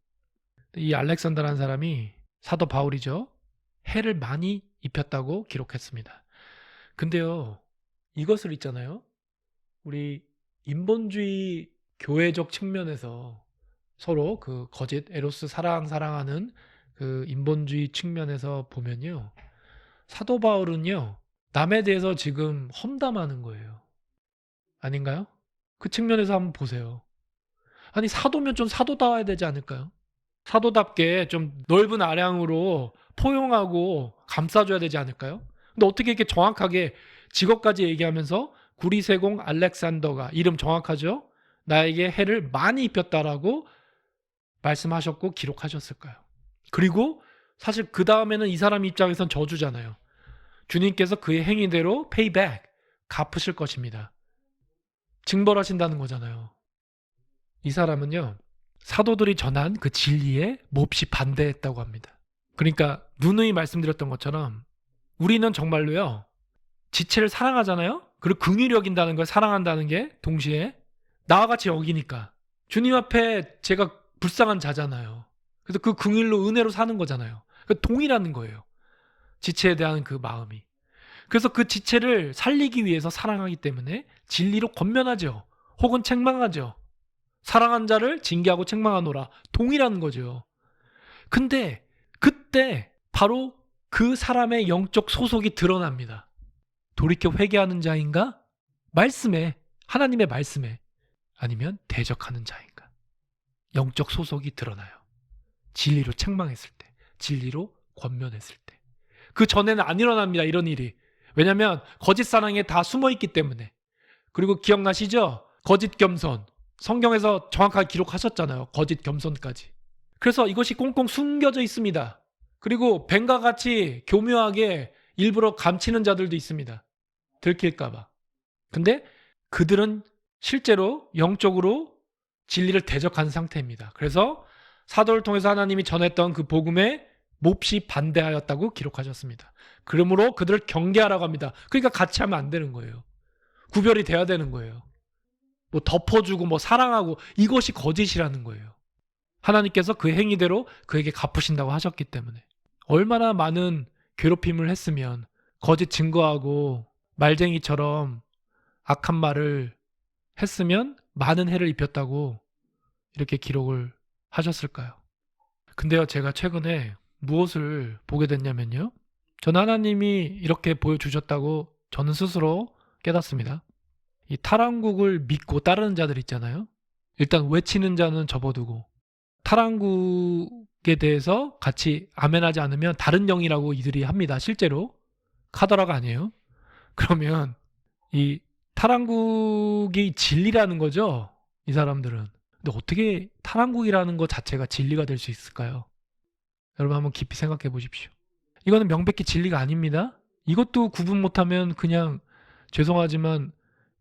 이 알렉산더라는 사람이 사도 바울이죠. 해를 많이 입혔다고 기록했습니다. 근데요, 이것을 있잖아요. 우리 인본주의 교회적 측면에서 서로 그 거짓 에로스 사랑하는 그 인본주의 측면에서 보면요. 사도 바울은요. 남에 대해서 지금 험담하는 거예요. 아닌가요? 그 측면에서 한번 보세요. 아니 사도면 좀 사도다워야 되지 않을까요? 사도답게 좀 넓은 아량으로 포용하고 감싸줘야 되지 않을까요? 근데 어떻게 이렇게 정확하게 직업까지 얘기하면서 구리세공 알렉산더가 이름 정확하죠? 나에게 해를 많이 입혔다라고 말씀하셨고 기록하셨을까요? 그리고 사실 그 다음에는 이 사람 입장에선 저주잖아요. 주님께서 그의 행위대로 페이백 갚으실 것입니다. 징벌하신다는 거잖아요. 이 사람은요. 사도들이 전한 그 진리에 몹시 반대했다고 합니다. 그러니까 누누이 말씀드렸던 것처럼 우리는 정말로요. 지체를 사랑하잖아요. 그리고 긍휼히 여긴다는 걸 사랑한다는 게 동시에 나와 같이 여기니까 주님 앞에 제가 불쌍한 자잖아요. 그래서 그 긍휼로 은혜로 사는 거잖아요. 동일한 거예요. 지체에 대한 그 마음이. 그래서 그 지체를 살리기 위해서 사랑하기 때문에 진리로 권면하죠. 혹은 책망하죠. 사랑한 자를 징계하고 책망하노라. 동일한 거죠. 근데 그때 바로 그 사람의 영적 소속이 드러납니다. 돌이켜 회개하는 자인가? 말씀에, 하나님의 말씀에. 아니면 대적하는 자인가? 영적 소속이 드러나요. 진리로 책망했을 때, 진리로 권면했을 때. 그 전에는 안 일어납니다. 이런 일이. 왜냐하면 거짓 사랑에 다 숨어있기 때문에. 그리고 기억나시죠? 거짓 겸손. 성경에서 정확하게 기록하셨잖아요. 거짓 겸손까지. 그래서 이것이 꽁꽁 숨겨져 있습니다. 그리고 뱀과 같이 교묘하게 일부러 감추는 자들도 있습니다. 들킬까 봐. 근데 그들은 실제로 영적으로 진리를 대적한 상태입니다. 그래서 사도를 통해서 하나님이 전했던 그 복음에 몹시 반대하였다고 기록하셨습니다. 그러므로 그들을 경계하라고 합니다. 그러니까 같이 하면 안 되는 거예요. 구별이 돼야 되는 거예요. 뭐 덮어주고 뭐 사랑하고 이것이 거짓이라는 거예요. 하나님께서 그 행위대로 그에게 갚으신다고 하셨기 때문에. 얼마나 많은 괴롭힘을 했으면 거짓 증거하고 말쟁이처럼 악한 말을 했으면 많은 해를 입혔다고 이렇게 기록을 하셨을까요? 근데요, 제가 최근에 무엇을 보게 됐냐면요. 전 하나님이 이렇게 보여주셨다고 저는 스스로 깨닫습니다. 이 탈왕국을 믿고 따르는 자들 있잖아요. 일단 외치는 자는 접어두고 탈왕국에 대해서 같이 아멘하지 않으면 다른 영이라고 이들이 합니다. 실제로 카더라가 아니에요. 그러면 이 탈왕국이 진리라는 거죠. 이 사람들은. 근데 어떻게 탈왕국이라는 것 자체가 진리가 될 수 있을까요? 여러분 한번 깊이 생각해 보십시오. 이거는 명백히 진리가 아닙니다. 이것도 구분 못하면 그냥 죄송하지만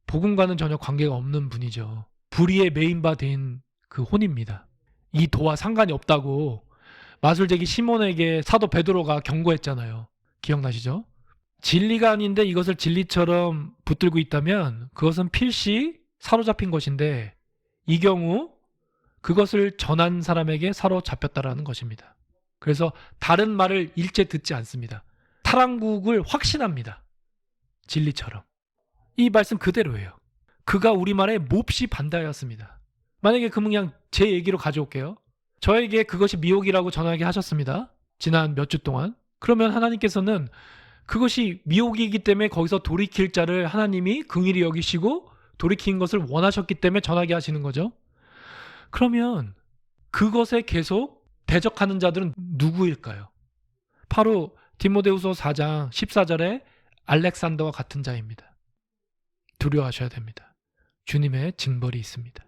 복음과는 전혀 관계가 없는 분이죠. 불의에 매인 바 된 그 혼입니다. 이 도와 상관이 없다고 마술제기 시몬에게 사도 베드로가 경고했잖아요. 기억나시죠? 진리가 아닌데 이것을 진리처럼 붙들고 있다면 그것은 필시 사로잡힌 것인데 이 경우 그것을 전한 사람에게 사로잡혔다라는 것입니다. 그래서 다른 말을 일체 듣지 않습니다. 탈왕국을 확신합니다. 진리처럼. 이 말씀 그대로예요. 그가 우리 말에 몹시 반대하였습니다. 만약에 그냥 제 얘기로 가져올게요. 저에게 그것이 미혹이라고 전하게 하셨습니다. 지난 몇 주 동안. 그러면 하나님께서는 그것이 미혹이기 때문에 거기서 돌이킬 자를 하나님이 긍휼히 여기시고 돌이킨 것을 원하셨기 때문에 전하게 하시는 거죠. 그러면 그것에 계속 대적하는 자들은 누구일까요? 바로 디모데후서 4장 14절에 알렉산더와 같은 자입니다. 두려워하셔야 됩니다. 주님의 징벌이 있습니다.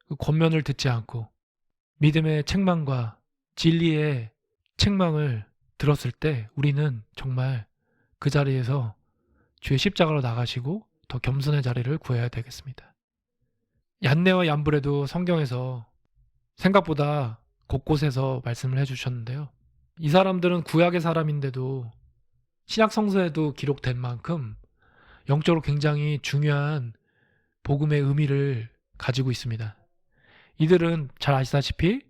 그 권면을 듣지 않고 믿음의 책망과 진리의 책망을 들었을 때 우리는 정말 그 자리에서 주의 십자가로 나가시고 더 겸손의 자리를 구해야 되겠습니다. 얀네와 얀불에도 성경에서 생각보다 곳곳에서 말씀을 해주셨는데요. 이 사람들은 구약의 사람인데도 신약 성서에도 기록된 만큼 영적으로 굉장히 중요한 복음의 의미를 가지고 있습니다. 이들은 잘 아시다시피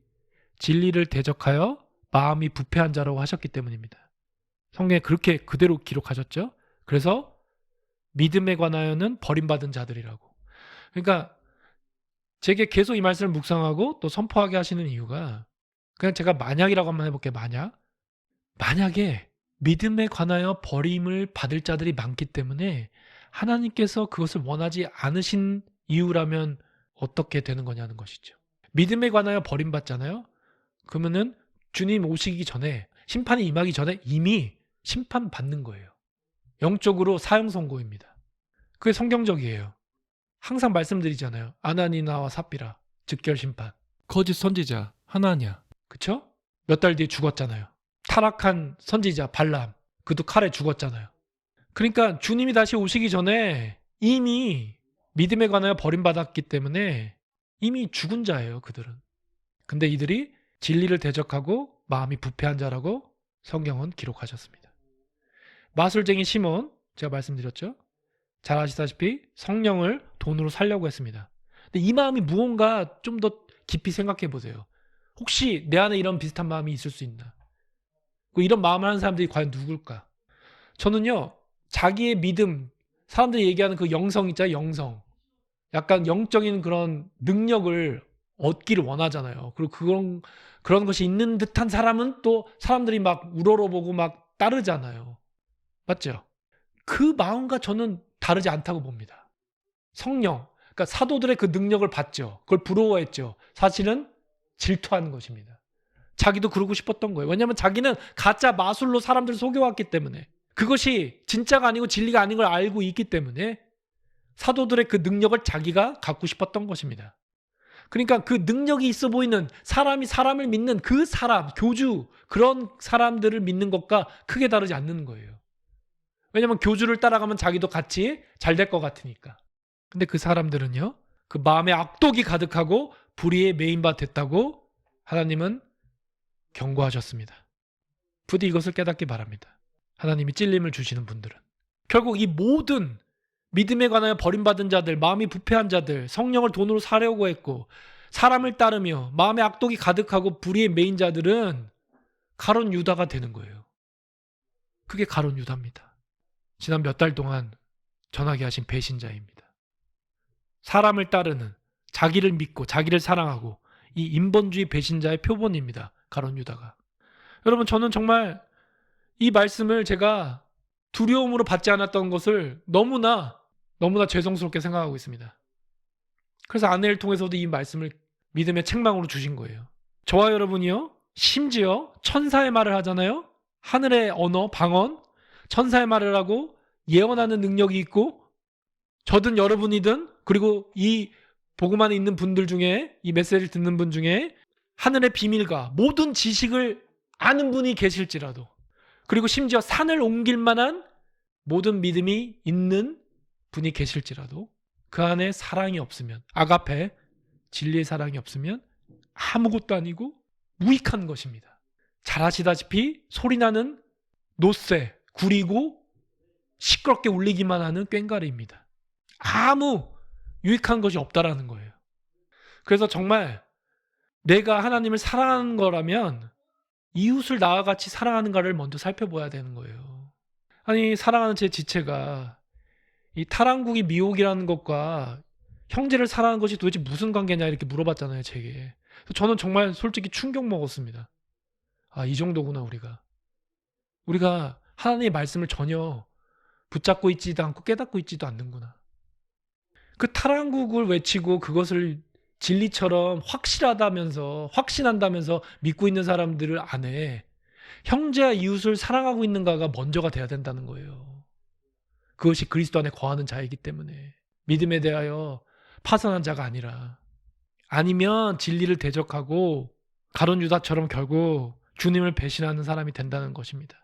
진리를 대적하여 마음이 부패한 자라고 하셨기 때문입니다. 성경에 그렇게 그대로 기록하셨죠. 그래서 믿음에 관하여는 버림받은 자들이라고. 그러니까 제게 계속 이 말씀을 묵상하고 또 선포하게 하시는 이유가, 그냥 제가 만약이라고 한번 해볼게요. 만약에 믿음에 관하여 버림을 받을 자들이 많기 때문에 하나님께서 그것을 원하지 않으신 이유라면 어떻게 되는 거냐는 것이죠. 믿음에 관하여 버림받잖아요. 그러면은 주님 오시기 전에, 심판이 임하기 전에 이미 심판받는 거예요. 영적으로 사형 선고입니다. 그게 성경적이에요. 항상 말씀드리잖아요. 아나니나와 삽비라, 즉결 심판. 거짓 선지자 하나냐, 그쵸? 몇 달 뒤에 죽었잖아요. 타락한 선지자 발람, 그도 칼에 죽었잖아요. 그러니까 주님이 다시 오시기 전에 이미 믿음에 관하여 버림받았기 때문에 이미 죽은 자예요, 그들은. 근데 이들이 진리를 대적하고 마음이 부패한 자라고 성경은 기록하셨습니다. 마술쟁이 시몬, 제가 말씀드렸죠. 잘 아시다시피 성령을 돈으로 살려고 했습니다. 근데 이 마음이 무언가 좀 더 깊이 생각해 보세요. 혹시 내 안에 이런 비슷한 마음이 있을 수 있나? 이런 마음을 하는 사람들이 과연 누굴까? 저는요, 자기의 믿음, 사람들이 얘기하는 그 영성 있잖아요, 영성. 약간 영적인 그런 능력을 얻기를 원하잖아요. 그리고 그런 것이 있는 듯한 사람은 또 사람들이 막 우러러보고 막 따르잖아요. 맞죠? 그 마음과 저는 다르지 않다고 봅니다. 성령, 그러니까 사도들의 그 능력을 봤죠. 그걸 부러워했죠. 사실은 질투하는 것입니다. 자기도 그러고 싶었던 거예요. 왜냐하면 자기는 가짜 마술로 사람들을 속여왔기 때문에, 그것이 진짜가 아니고 진리가 아닌 걸 알고 있기 때문에 사도들의 그 능력을 자기가 갖고 싶었던 것입니다. 그러니까 그 능력이 있어 보이는 사람이 사람을 믿는 그 사람, 교주, 그런 사람들을 믿는 것과 크게 다르지 않는 거예요. 왜냐하면 교주를 따라가면 자기도 같이 잘 될 것 같으니까. 근데 그 사람들은요, 그 마음에 악독이 가득하고 불의의 메인바 됐다고 하나님은 경고하셨습니다. 부디 이것을 깨닫기 바랍니다. 하나님이 찔림을 주시는 분들은 결국 이 모든 믿음에 관하여 버림받은 자들, 마음이 부패한 자들, 성령을 돈으로 사려고 했고 사람을 따르며 마음에 악독이 가득하고 불의의 메인 자들은 가룟 유다가 되는 거예요. 그게 가룟 유다입니다. 지난 몇 달 동안 전하게 하신 배신자입니다. 사람을 따르는, 자기를 믿고 자기를 사랑하고 이 인본주의 배신자의 표본입니다. 가룟 유다가. 여러분, 저는 정말 이 말씀을 제가 두려움으로 받지 않았던 것을 너무나 죄송스럽게 생각하고 있습니다. 그래서 아내를 통해서도 이 말씀을 믿음의 책망으로 주신 거예요. 저와 여러분이요, 심지어 천사의 말을 하잖아요. 하늘의 언어, 방언, 천사의 말을 하고 예언하는 능력이 있고, 저든 여러분이든, 그리고 이 복음 안에 있는 분들 중에, 이 메시지를 듣는 분 중에 하늘의 비밀과 모든 지식을 아는 분이 계실지라도, 그리고 심지어 산을 옮길 만한 모든 믿음이 있는 분이 계실지라도 그 안에 사랑이 없으면, 아가페, 진리의 사랑이 없으면 아무것도 아니고 무익한 것입니다. 잘 아시다시피 소리나는 노새, 구리고 시끄럽게 울리기만 하는 꽹과리입니다. 아무 유익한 것이 없다라는 거예요. 그래서 정말 내가 하나님을 사랑하는 거라면 이웃을 나와 같이 사랑하는가를 먼저 살펴봐야 되는 거예요. 아니, 사랑하는 제 지체가 이 탈항국이 미혹이라는 것과 형제를 사랑하는 것이 도대체 무슨 관계냐 이렇게 물어봤잖아요, 제게. 저는 정말 솔직히 충격 먹었습니다. 아, 이 정도구나. 우리가 하나님의 말씀을 전혀 붙잡고 있지도 않고 깨닫고 있지도 않는구나. 그 탈항국을 외치고 그것을 진리처럼 확신한다면서 믿고 있는 사람들 안에 형제와 이웃을 사랑하고 있는가가 먼저가 돼야 된다는 거예요. 그것이 그리스도 안에 거하는 자이기 때문에, 믿음에 대하여 파선한 자가 아니라, 아니면 진리를 대적하고 가룟 유다처럼 결국 주님을 배신하는 사람이 된다는 것입니다.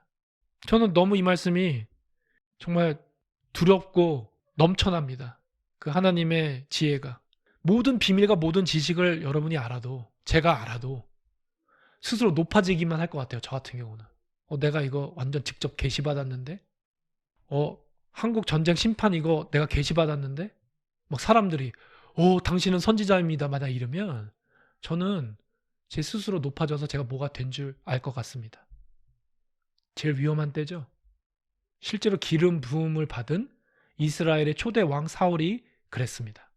저는 너무 이 말씀이 정말 두렵고 넘쳐납니다. 그 하나님의 지혜가. 모든 비밀과 모든 지식을 여러분이 알아도, 제가 알아도 스스로 높아지기만 할 것 같아요. 저 같은 경우는. 내가 이거 완전 직접 계시받았는데, 한국 전쟁 심판 이거 내가 계시받았는데, 막 사람들이, 당신은 선지자입니다. 만약 이러면 저는 제 스스로 높아져서 제가 뭐가 된 줄 알 것 같습니다. 제일 위험한 때죠. 실제로 기름 부음을 받은 이스라엘의 초대 왕 사울이 그랬습니다.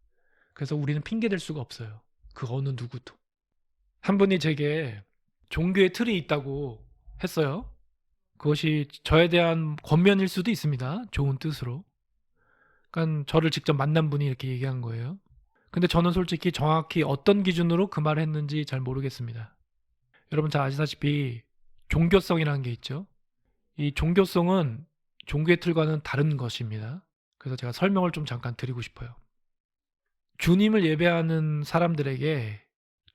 그래서 우리는 핑계댈 수가 없어요. 그 어느 누구도. 한 분이 제게 종교의 틀이 있다고 했어요. 그것이 저에 대한 권면일 수도 있습니다. 좋은 뜻으로. 그러니까 저를 직접 만난 분이 이렇게 얘기한 거예요. 근데 저는 솔직히 정확히 어떤 기준으로 그 말을 했는지 잘 모르겠습니다. 여러분 잘 아시다시피 종교성이라는 게 있죠. 이 종교성은 종교의 틀과는 다른 것입니다. 그래서 제가 설명을 좀 잠깐 드리고 싶어요. 주님을 예배하는 사람들에게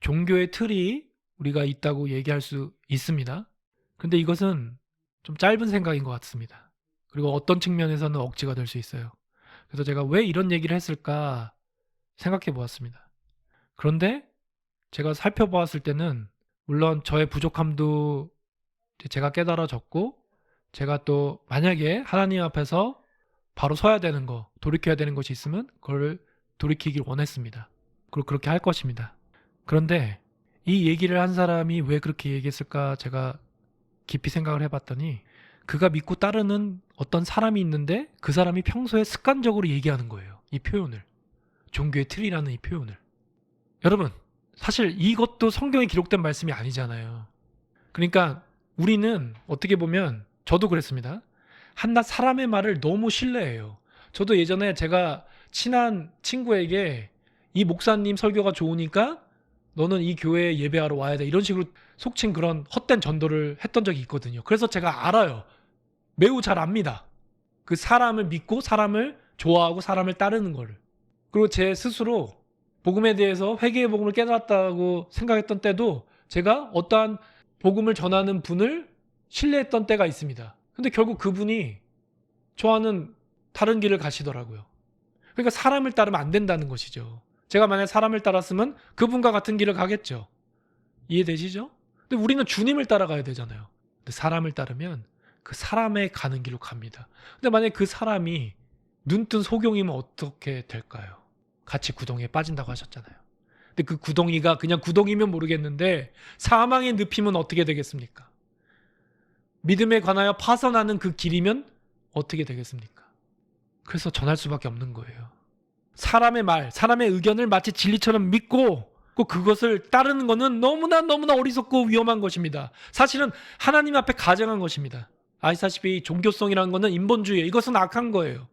종교의 틀이 우리가 있다고 얘기할 수 있습니다. 근데 이것은 좀 짧은 생각인 것 같습니다. 그리고 어떤 측면에서는 억지가 될 수 있어요. 그래서 제가 왜 이런 얘기를 했을까 생각해 보았습니다. 그런데 제가 살펴보았을 때는 물론 저의 부족함도 제가 깨달아졌고, 제가 또 만약에 하나님 앞에서 바로 서야 되는 거, 돌이켜야 되는 것이 있으면 그걸 돌이키길 원했습니다. 그리고 그렇게 할 것입니다. 그런데 이 얘기를 한 사람이 왜 그렇게 얘기했을까 제가 깊이 생각을 해봤더니, 그가 믿고 따르는 어떤 사람이 있는데 그 사람이 평소에 습관적으로 얘기하는 거예요. 이 표현을. 종교의 틀이라는 이 표현을. 여러분, 사실 이것도 성경에 기록된 말씀이 아니잖아요. 그러니까 우리는 어떻게 보면, 저도 그랬습니다. 한낱 사람의 말을 너무 신뢰해요. 저도 예전에 제가 친한 친구에게 이 목사님 설교가 좋으니까 너는 이 교회에 예배하러 와야 돼, 이런 식으로 속칭 그런 헛된 전도를 했던 적이 있거든요. 그래서 제가 알아요. 매우 잘 압니다. 그 사람을 믿고 사람을 좋아하고 사람을 따르는 거를. 그리고 제 스스로 복음에 대해서 회개의 복음을 깨달았다고 생각했던 때도 제가 어떠한 복음을 전하는 분을 신뢰했던 때가 있습니다. 근데 결국 그분이 저와는 다른 길을 가시더라고요. 그러니까 사람을 따르면 안 된다는 것이죠. 제가 만약 사람을 따랐으면 그분과 같은 길을 가겠죠. 이해되시죠? 근데 우리는 주님을 따라가야 되잖아요. 근데 사람을 따르면 그 사람의 가는 길로 갑니다. 근데 만약에 그 사람이 눈뜬 소경이면 어떻게 될까요? 같이 구덩이에 빠진다고 하셨잖아요. 근데 그 구덩이가 그냥 구덩이면 모르겠는데 사망의 늪이면 어떻게 되겠습니까? 믿음에 관하여 파선하는 그 길이면 어떻게 되겠습니까? 그래서 전할 수밖에 없는 거예요. 사람의 말, 사람의 의견을 마치 진리처럼 믿고 그것을 따르는 것은 너무나 어리석고 위험한 것입니다. 사실은 하나님 앞에 가증한 것입니다. 아시다시피 종교성이라는 것은 인본주의예요. 이것은 악한 거예요.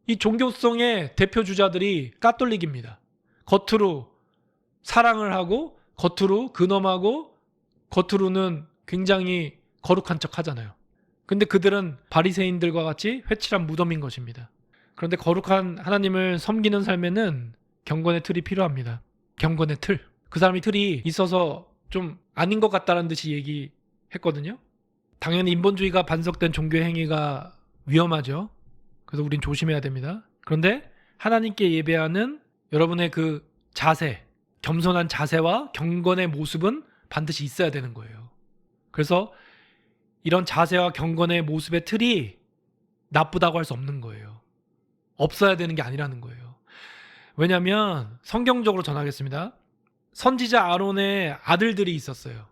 이 종교성의 대표 주자들이 가톨릭입니다. 겉으로 사랑을 하고 겉으로 근엄하고 겉으로는 굉장히 거룩한 척 하잖아요. 근데 그들은 바리새인들과 같이 회칠한 무덤인 것입니다. 그런데 거룩한 하나님을 섬기는 삶에는 경건의 틀이 필요합니다. 경건의 틀. 그 사람이 틀이 있어서 좀 아닌 것 같다는 듯이 얘기했거든요. 당연히 인본주의가 반석된 종교 행위가 위험하죠. 그래서 우린 조심해야 됩니다. 그런데 하나님께 예배하는 여러분의 그 자세, 겸손한 자세와 경건의 모습은 반드시 있어야 되는 거예요. 그래서 이런 자세와 경건의 모습의 틀이 나쁘다고 할 수 없는 거예요. 없어야 되는 게 아니라는 거예요. 왜냐하면 성경적으로 전하겠습니다. 선지자 아론의 아들들이 있었어요.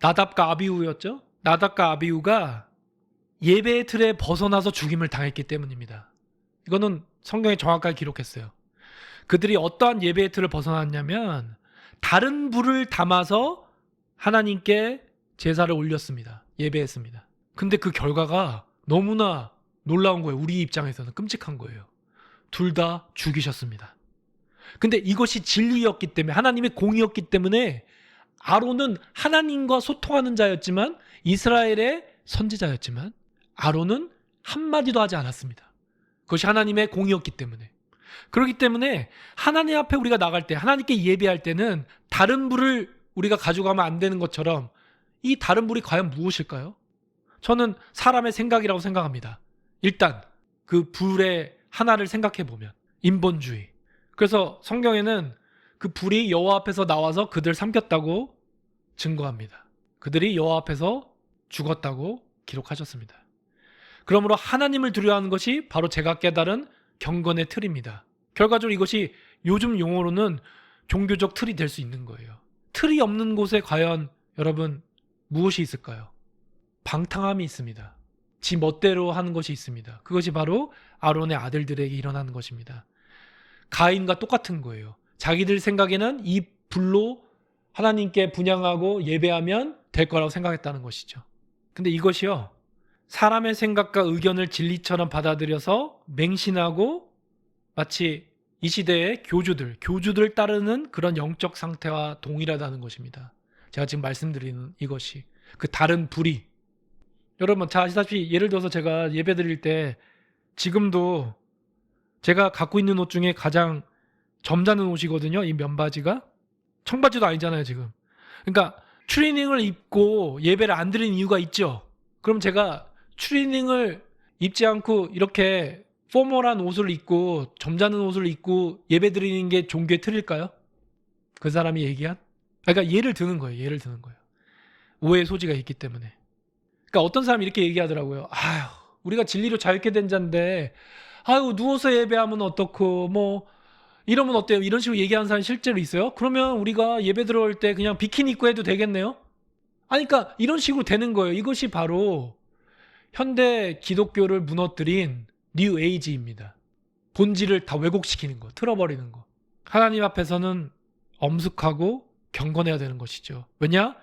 나답과 아비후였죠. 나답과 아비후가 예배의 틀에 벗어나서 죽임을 당했기 때문입니다. 이거는 성경에 정확하게 기록했어요. 그들이 어떠한 예배의 틀을 벗어났냐면 다른 불을 담아서 하나님께 제사를 올렸습니다. 예배했습니다. 근데 그 결과가 너무나 놀라운 거예요. 우리 입장에서는 끔찍한 거예요. 둘 다 죽이셨습니다. 근데 이것이 진리였기 때문에, 하나님의 공의였기 때문에 아론은 하나님과 소통하는 자였지만, 이스라엘의 선지자였지만 아론은 한마디도 하지 않았습니다. 그것이 하나님의 공의였기 때문에. 그렇기 때문에 하나님 앞에 우리가 나갈 때, 하나님께 예배할 때는 다른 불을 우리가 가져가면 안 되는 것처럼 이 다른 불이 과연 무엇일까요? 저는 사람의 생각이라고 생각합니다. 일단 그 불의 하나를 생각해 보면 인본주의. 그래서 성경에는 그 불이 여호와 앞에서 나와서 그들 삼켰다고 증거합니다. 그들이 여호와 앞에서 죽었다고 기록하셨습니다. 그러므로 하나님을 두려워하는 것이 바로 제가 깨달은 경건의 틀입니다. 결과적으로 이것이 요즘 용어로는 종교적 틀이 될 수 있는 거예요. 틀이 없는 곳에 과연 여러분 무엇이 있을까요? 방탕함이 있습니다. 지 멋대로 하는 것이 있습니다. 그것이 바로 아론의 아들들에게 일어나는 것입니다. 가인과 똑같은 거예요. 자기들 생각에는 이 불로 하나님께 분향하고 예배하면 될 거라고 생각했다는 것이죠. 근데 이것이요, 사람의 생각과 의견을 진리처럼 받아들여서 맹신하고 마치 이 시대의 교주들 따르는 그런 영적 상태와 동일하다는 것입니다. 제가 지금 말씀드리는 이것이 그 다른 불이, 여러분 잘 아시다시피 예를 들어서 제가 예배 드릴 때 지금도 제가 갖고 있는 옷 중에 가장 점잖은 옷이거든요. 이 면바지가 청바지도 아니잖아요 지금. 그러니까 추리닝을 입고 예배를 안 드리는 이유가 있죠. 그럼 제가 추리닝을 입지 않고 이렇게 포멀한 옷을 입고 점잖은 옷을 입고 예배 드리는 게 종교의 틀일까요? 그 사람이 얘기한? 그러니까 예를 드는 거예요. 오해의 소지가 있기 때문에. 그러니까 어떤 사람이 이렇게 얘기하더라고요. 아휴, 우리가 진리로 자유케 된 자인데 아유, 누워서 예배하면 어떻고 뭐 이러면 어때요? 이런 식으로 얘기하는 사람이 실제로 있어요? 그러면 우리가 예배 들어올 때 그냥 비키니 입고 해도 되겠네요? 아니, 그러니까 이런 식으로 되는 거예요. 이것이 바로 현대 기독교를 무너뜨린 뉴 에이지입니다. 본질을 다 왜곡시키는 거, 틀어버리는 거. 하나님 앞에서는 엄숙하고 경건해야 되는 것이죠. 왜냐?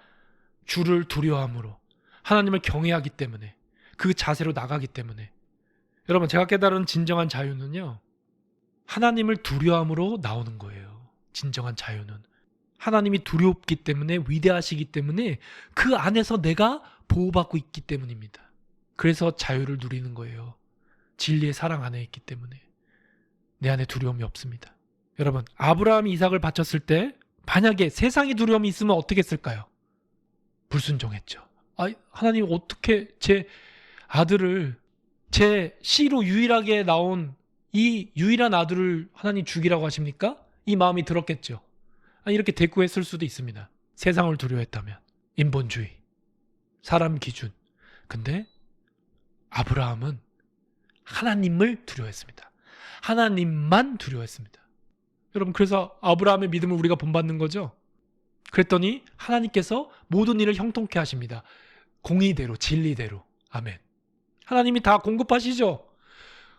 주를 두려워함으로, 하나님을 경외하기 때문에, 그 자세로 나가기 때문에. 여러분, 제가 깨달은 진정한 자유는요, 하나님을 두려움으로 나오는 거예요. 진정한 자유는 하나님이 두렵기 때문에, 위대하시기 때문에, 그 안에서 내가 보호받고 있기 때문입니다. 그래서 자유를 누리는 거예요. 진리의 사랑 안에 있기 때문에 내 안에 두려움이 없습니다. 여러분, 아브라함이 이삭을 바쳤을 때 만약에 세상의 두려움이 있으면 어떻게 했을까요? 불순종했죠. 하나님 어떻게 제 아들을, 제 씨로 유일하게 나온 이 유일한 아들을 하나님 죽이라고 하십니까? 이 마음이 들었겠죠. 이렇게 대꾸했을 수도 있습니다. 세상을 두려워했다면. 인본주의, 사람 기준. 근데 아브라함은 하나님을 두려워했습니다. 하나님만 두려워했습니다. 여러분, 그래서 아브라함의 믿음을 우리가 본받는 거죠. 그랬더니 하나님께서 모든 일을 형통케 하십니다. 공의대로, 진리대로. 아멘. 하나님이 다 공급하시죠.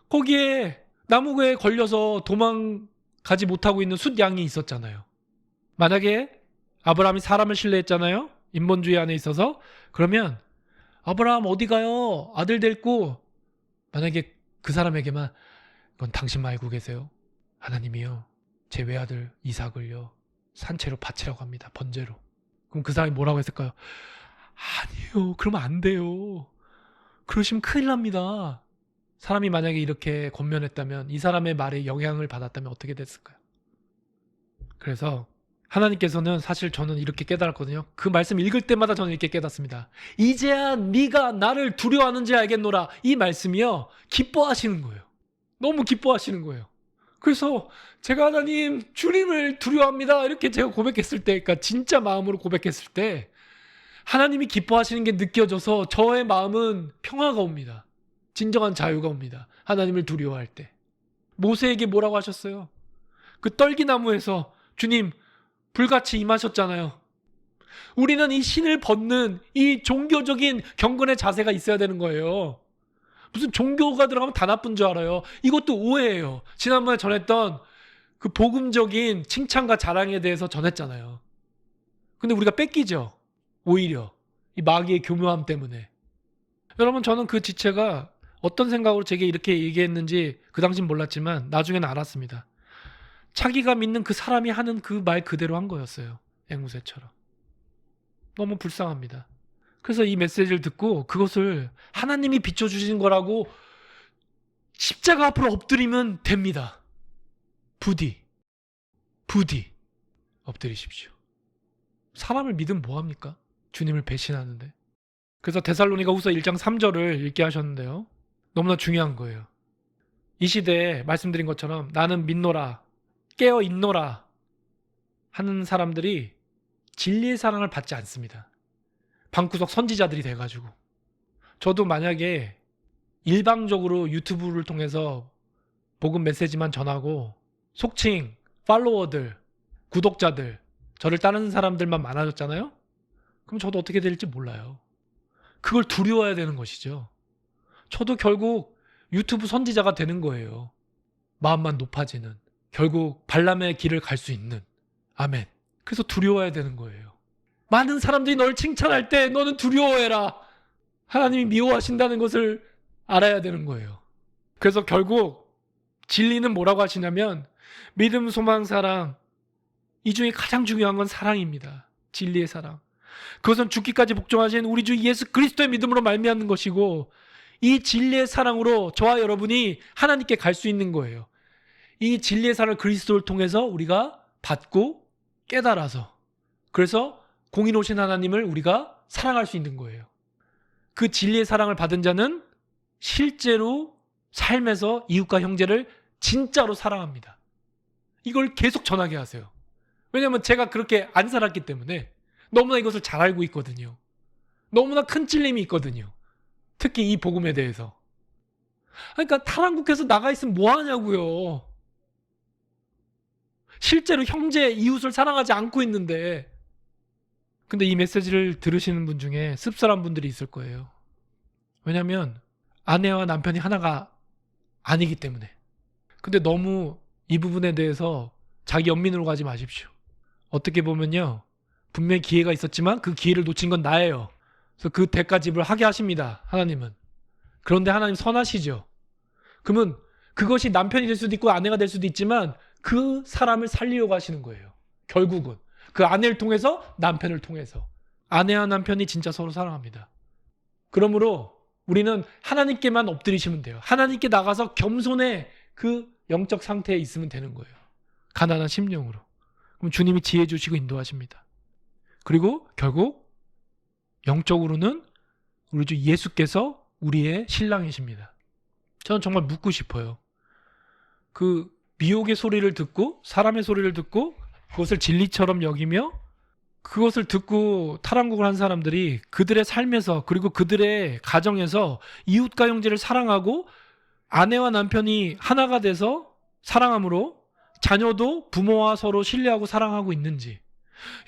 거기에 나무에 걸려서 도망가지 못하고 있는 숫양이 있었잖아요. 만약에 아브라함이 사람을 신뢰했잖아요. 인본주의 안에 있어서. 그러면 아브라함 어디 가요? 아들 데리고. 만약에 그 사람에게만, 그건 당신만 알고 계세요. 하나님이요, 제 외아들 이삭을요 산채로 바치라고 합니다. 번제로. 그럼 그 사람이 뭐라고 했을까요? 아니요, 그러면 안 돼요. 그러시면 큰일 납니다. 사람이 만약에 이렇게 권면했다면, 이 사람의 말에 영향을 받았다면 어떻게 됐을까요? 그래서 하나님께서는, 사실 저는 이렇게 깨달았거든요. 그 말씀 읽을 때마다 저는 이렇게 깨닫습니다. 이제야 네가 나를 두려워하는지 알겠노라. 이 말씀이요, 기뻐하시는 거예요. 너무 기뻐하시는 거예요. 그래서 제가 하나님, 주님을 두려워합니다, 이렇게 제가 고백했을 때, 그러니까 진짜 마음으로 고백했을 때 하나님이 기뻐하시는 게 느껴져서 저의 마음은 평화가 옵니다. 진정한 자유가 옵니다. 하나님을 두려워할 때. 모세에게 뭐라고 하셨어요? 그 떨기나무에서 주님 불같이 임하셨잖아요. 우리는 이 신을 벗는 이 종교적인 경건의 자세가 있어야 되는 거예요. 무슨 종교가 들어가면 다 나쁜 줄 알아요. 이것도 오해예요. 지난번에 전했던 그 복음적인 칭찬과 자랑에 대해서 전했잖아요. 근데 우리가 뺏기죠. 오히려 이 마귀의 교묘함 때문에. 여러분, 저는 그 지체가 어떤 생각으로 제게 이렇게 얘기했는지 그 당시는 몰랐지만 나중에는 알았습니다. 자기가 믿는 그 사람이 하는 그 말 그대로 한 거였어요. 앵무새처럼. 너무 불쌍합니다. 그래서 이 메시지를 듣고 그것을 하나님이 비춰주신 거라고 십자가 앞으로 엎드리면 됩니다. 부디 엎드리십시오. 사람을 믿으면 뭐합니까? 주님을 배신하는데. 그래서 데살로니가후서 1장 3절을 읽게 하셨는데요, 너무나 중요한 거예요. 이 시대에 말씀드린 것처럼 나는 믿노라, 깨어 있노라 하는 사람들이 진리의 사랑을 받지 않습니다. 방구석 선지자들이 돼가지고. 저도 만약에 일방적으로 유튜브를 통해서 복음 메시지만 전하고 속칭 팔로워들, 구독자들, 저를 따르는 사람들만 많아졌잖아요? 그럼 저도 어떻게 될지 몰라요. 그걸 두려워해야 되는 것이죠. 저도 결국 유튜브 선지자가 되는 거예요. 마음만 높아지는. 결국 발람의 길을 갈 수 있는. 아멘. 그래서 두려워해야 되는 거예요. 많은 사람들이 널 칭찬할 때 너는 두려워해라. 하나님이 미워하신다는 것을 알아야 되는 거예요. 그래서 결국 진리는 뭐라고 하시냐면 믿음, 소망, 사랑, 이 중에 가장 중요한 건 사랑입니다. 진리의 사랑. 그것은 죽기까지 복종하신 우리 주 예수 그리스도의 믿음으로 말미암는 것이고, 이 진리의 사랑으로 저와 여러분이 하나님께 갈 수 있는 거예요. 이 진리의 사랑을 그리스도를 통해서 우리가 받고 깨달아서, 그래서 공의로우신 하나님을 우리가 사랑할 수 있는 거예요. 그 진리의 사랑을 받은 자는 실제로 삶에서 이웃과 형제를 진짜로 사랑합니다. 이걸 계속 전하게 하세요. 왜냐하면 제가 그렇게 안 살았기 때문에 너무나 이것을 잘 알고 있거든요. 너무나 큰 찔림이 있거든요. 특히 이 복음에 대해서. 그러니까 타락국에서 나가 있으면 뭐 하냐고요. 실제로 형제, 이웃을 사랑하지 않고 있는데. 근데 이 메시지를 들으시는 분 중에 씁쓸한 분들이 있을 거예요. 왜냐하면 아내와 남편이 하나가 아니기 때문에. 근데 너무 이 부분에 대해서 자기 연민으로 가지 마십시오. 어떻게 보면요, 분명히 기회가 있었지만 그 기회를 놓친 건 나예요. 그래서 그 대가 지불을 하게 하십니다, 하나님은. 그런데 하나님 선하시죠. 그러면 그것이 남편이 될 수도 있고 아내가 될 수도 있지만 그 사람을 살리려고 하시는 거예요. 결국은 그 아내를 통해서, 남편을 통해서. 아내와 남편이 진짜 서로 사랑합니다. 그러므로 우리는 하나님께만 엎드리시면 돼요. 하나님께 나가서 겸손의 그 영적 상태에 있으면 되는 거예요. 가난한 심령으로. 그럼 주님이 지혜 주시고 인도하십니다. 그리고 결국 영적으로는 우리 주 예수께서 우리의 신랑이십니다. 저는 정말 묻고 싶어요. 그 미혹의 소리를 듣고, 사람의 소리를 듣고 그것을 진리처럼 여기며 그것을 듣고 타락국을 한 사람들이 그들의 삶에서, 그리고 그들의 가정에서 이웃과 형제를 사랑하고 아내와 남편이 하나가 돼서 사랑함으로 자녀도 부모와 서로 신뢰하고 사랑하고 있는지.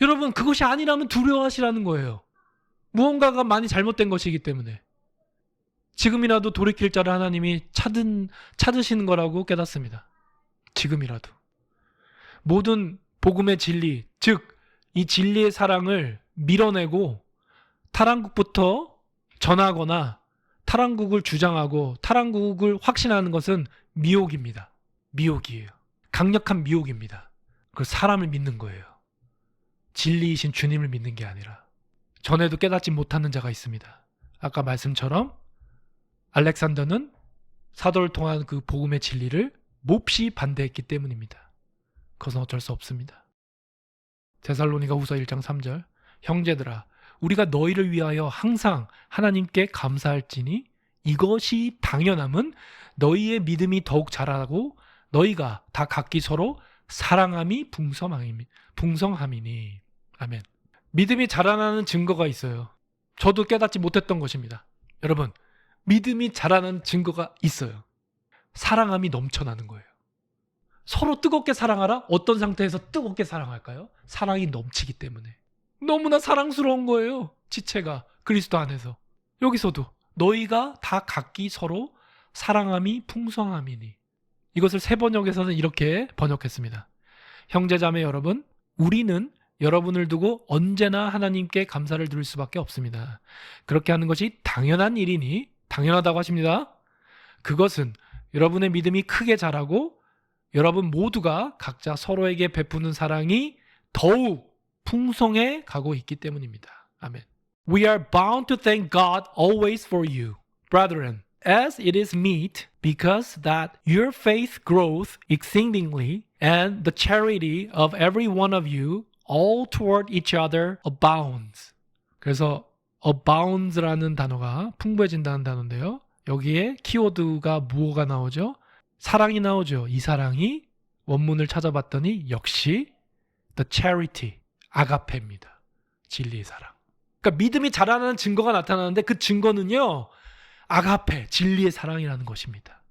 여러분, 그것이 아니라면 두려워하시라는 거예요. 무언가가 많이 잘못된 것이기 때문에. 지금이라도 돌이킬 자를 하나님이 찾으시는 거라고 깨닫습니다. 지금이라도. 모든 복음의 진리, 즉 이 진리의 사랑을 밀어내고 타락국부터 전하거나 타락국을 주장하고 타락국을 확신하는 것은 미혹입니다. 미혹이에요. 강력한 미혹입니다. 그 사람을 믿는 거예요. 진리이신 주님을 믿는 게 아니라. 전에도 깨닫지 못하는 자가 있습니다. 아까 말씀처럼 알렉산더는 사도를 통한 그 복음의 진리를 몹시 반대했기 때문입니다. 그것은 어쩔 수 없습니다. 데살로니가 후서 1장 3절, 형제들아 우리가 너희를 위하여 항상 하나님께 감사할지니 이것이 당연함은 너희의 믿음이 더욱 자라고 너희가 다 각기 서로 사랑함이 풍성함이니. 아멘. 믿음이 자라나는 증거가 있어요. 저도 깨닫지 못했던 것입니다. 여러분, 믿음이 자라는 증거가 있어요. 사랑함이 넘쳐나는 거예요. 서로 뜨겁게 사랑하라? 어떤 상태에서 뜨겁게 사랑할까요? 사랑이 넘치기 때문에. 너무나 사랑스러운 거예요. 지체가 그리스도 안에서. 여기서도 너희가 다 각기 서로 사랑함이 풍성함이니. 이것을 새 번역에서는 이렇게 번역했습니다. 형제자매 여러분, 우리는 여러분을 두고 언제나 하나님께 감사를 드릴 수밖에 없습니다. 그렇게 하는 것이 당연한 일이니, 당연하다고 하십니다. 그것은 여러분의 믿음이 크게 자라고 여러분 모두가 각자 서로에게 베푸는 사랑이 더욱 풍성해 가고 있기 때문입니다. 아멘. We are bound to thank God always for you, brethren, as it is meet, because that your faith groweth exceedingly, and the charity of every one of you all toward each other abounds. 그래서 abounds라는 단어가 풍부해진다는 단어인데요. 여기에 키워드가 무엇가 나오죠? 사랑이 나오죠. 이 사랑이 원문을 찾아봤더니 역시 the charity, 아가페입니다. 진리의 사랑. 그러니까 믿음이 자라나는 증거가 나타나는데 그 증거는요, 아가페, 진리의 사랑이라는 것입니다.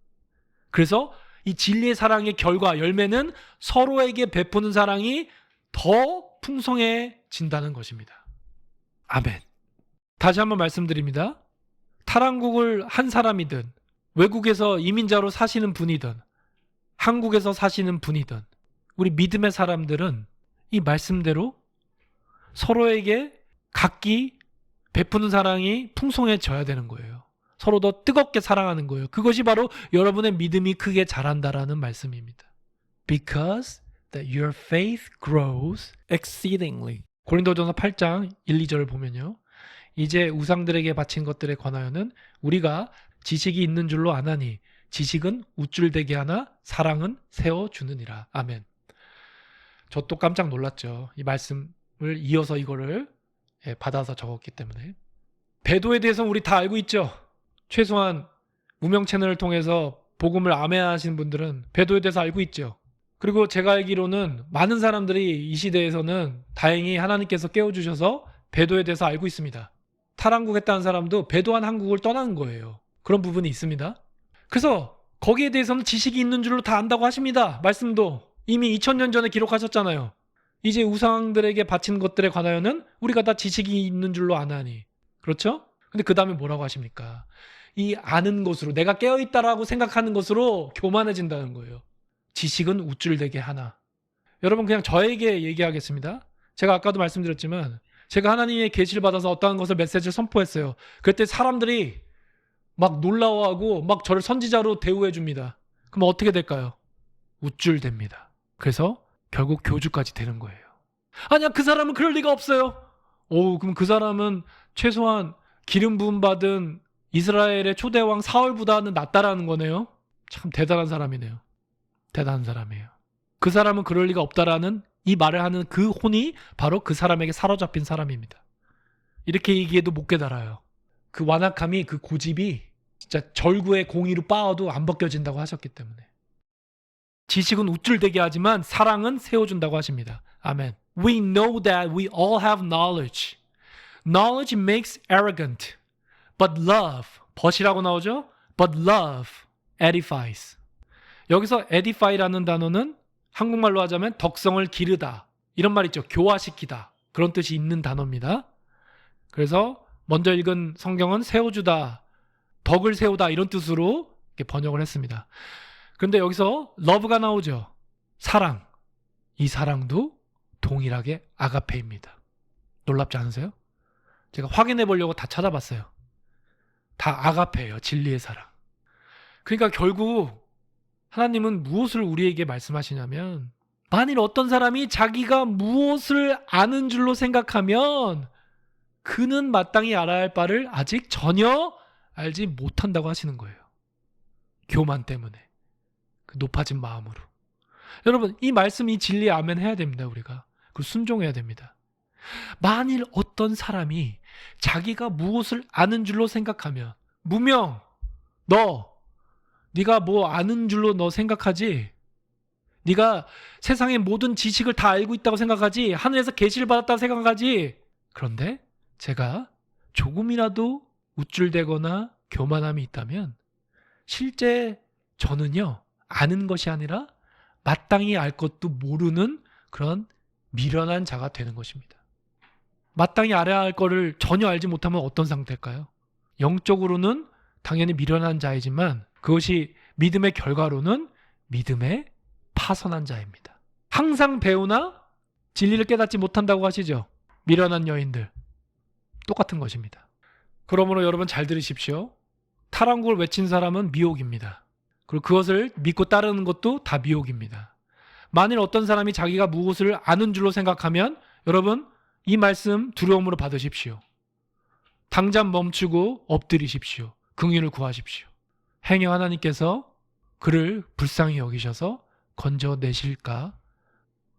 그래서 이 진리의 사랑의 결과, 열매는 서로에게 베푸는 사랑이 더 풍성해진다는 것입니다. 아멘. 다시 한번 말씀드립니다. 타락국을 한 사람이든 외국에서 이민자로 사시는 분이든 한국에서 사시는 분이든 우리 믿음의 사람들은 이 말씀대로 서로에게 각기 베푸는 사랑이 풍성해져야 되는 거예요. 서로 더 뜨겁게 사랑하는 거예요. 그것이 바로 여러분의 믿음이 크게 자란다라는 말씀입니다. Because that your faith grows exceedingly. 고린도전서 8장 1, 2절을 보면요. 이제 우상들에게 바친 것들에 관하여는 우리가 지식이 있는 줄로 아나니 지식은 우쭐되게 하나 사랑은 세워주느니라. 아멘. 저 또 깜짝 놀랐죠. 이 말씀을 이어서 이거를 받아서 적었기 때문에. 배도에 대해서는 우리 다 알고 있죠. 최소한 무명 채널을 통해서 복음을 아멘하시는 분들은 배도에 대해서 알고 있죠. 그리고 제가 알기로는 많은 사람들이 이 시대에서는 다행히 하나님께서 깨워주셔서 배도에 대해서 알고 있습니다. 탈한국 했다는 사람도 배도한 한국을 떠나는 거예요. 그런 부분이 있습니다. 그래서 거기에 대해서는 지식이 있는 줄로 다 안다고 하십니다. 말씀도 이미 2000년 전에 기록하셨잖아요. 이제 우상들에게 바친 것들에 관하여는 우리가 다 지식이 있는 줄로 아나니. 그렇죠? 근데 그 다음에 뭐라고 하십니까? 이 아는 것으로, 내가 깨어있다라고 생각하는 것으로 교만해진다는 거예요. 지식은 우쭐되게 하나. 여러분, 그냥 저에게 얘기하겠습니다. 제가 아까도 말씀드렸지만 제가 하나님의 계시를 받아서 어떠한 것을 메시지를 선포했어요. 그때 사람들이 막 놀라워하고 막 저를 선지자로 대우해 줍니다. 그럼 어떻게 될까요? 우쭐댑니다. 그래서 결국 교주까지 되는 거예요. 아니야, 그 사람은 그럴 리가 없어요. 그럼 그 사람은 최소한 기름 부음 받은 이스라엘의 초대왕 사울보다는 낫다라는 거네요. 참 대단한 사람이네요. 대단한 사람이에요. 그 사람은 그럴 리가 없다라는 이 말을 하는 그 혼이 바로 그 사람에게 사로잡힌 사람입니다. 이렇게 얘기해도 못 깨달아요. 그 완악함이, 그 고집이 진짜 절구의 공의로 빻아도 안 벗겨진다고 하셨기 때문에. 지식은 우쭐대게 하지만 사랑은 세워준다고 하십니다. 아멘. We know that we all have knowledge. Knowledge makes arrogant. But love, but이라고 나오죠? But love edifies. 여기서 edify라는 단어는 한국말로 하자면 덕성을 기르다. 이런 말 있죠. 교화시키다. 그런 뜻이 있는 단어입니다. 그래서 먼저 읽은 성경은 세워주다, 덕을 세우다 이런 뜻으로 이렇게 번역을 했습니다. 그런데 여기서 love가 나오죠. 사랑. 이 사랑도 동일하게 아가페입니다. 놀랍지 않으세요? 제가 확인해 보려고 다 찾아봤어요. 다 아가페예요. 진리의 사랑. 그러니까 결국 하나님은 무엇을 우리에게 말씀하시냐면, 만일 어떤 사람이 자기가 무엇을 아는 줄로 생각하면 그는 마땅히 알아야 할 바를 아직 전혀 알지 못한다고 하시는 거예요. 교만 때문에. 그 높아진 마음으로. 여러분, 이 말씀, 이 진리에 아멘 해야 됩니다. 우리가. 그리고 순종해야 됩니다. 만일 어떤 사람이 자기가 무엇을 아는 줄로 생각하면, 무명, 네가 뭐 아는 줄로 너 생각하지? 네가 세상의 모든 지식을 다 알고 있다고 생각하지? 하늘에서 계시를 받았다고 생각하지? 그런데 제가 조금이라도 우쭐대거나 교만함이 있다면 실제 저는요, 아는 것이 아니라 마땅히 알 것도 모르는 그런 미련한 자가 되는 것입니다. 마땅히 알아야 할 거를 전혀 알지 못하면 어떤 상태일까요? 영적으로는 당연히 미련한 자이지만 그것이 믿음의 결과로는 믿음의 파선한 자입니다. 항상 배우나 진리를 깨닫지 못한다고 하시죠? 미련한 여인들. 똑같은 것입니다. 그러므로 여러분 잘 들으십시오. 탈한국을 외친 사람은 미혹입니다. 그리고 그것을 믿고 따르는 것도 다 미혹입니다. 만일 어떤 사람이 자기가 무엇을 아는 줄로 생각하면 여러분 이 말씀 두려움으로 받으십시오. 당장 멈추고 엎드리십시오. 긍휼을 구하십시오. 행여 하나님께서 그를 불쌍히 여기셔서 건져내실까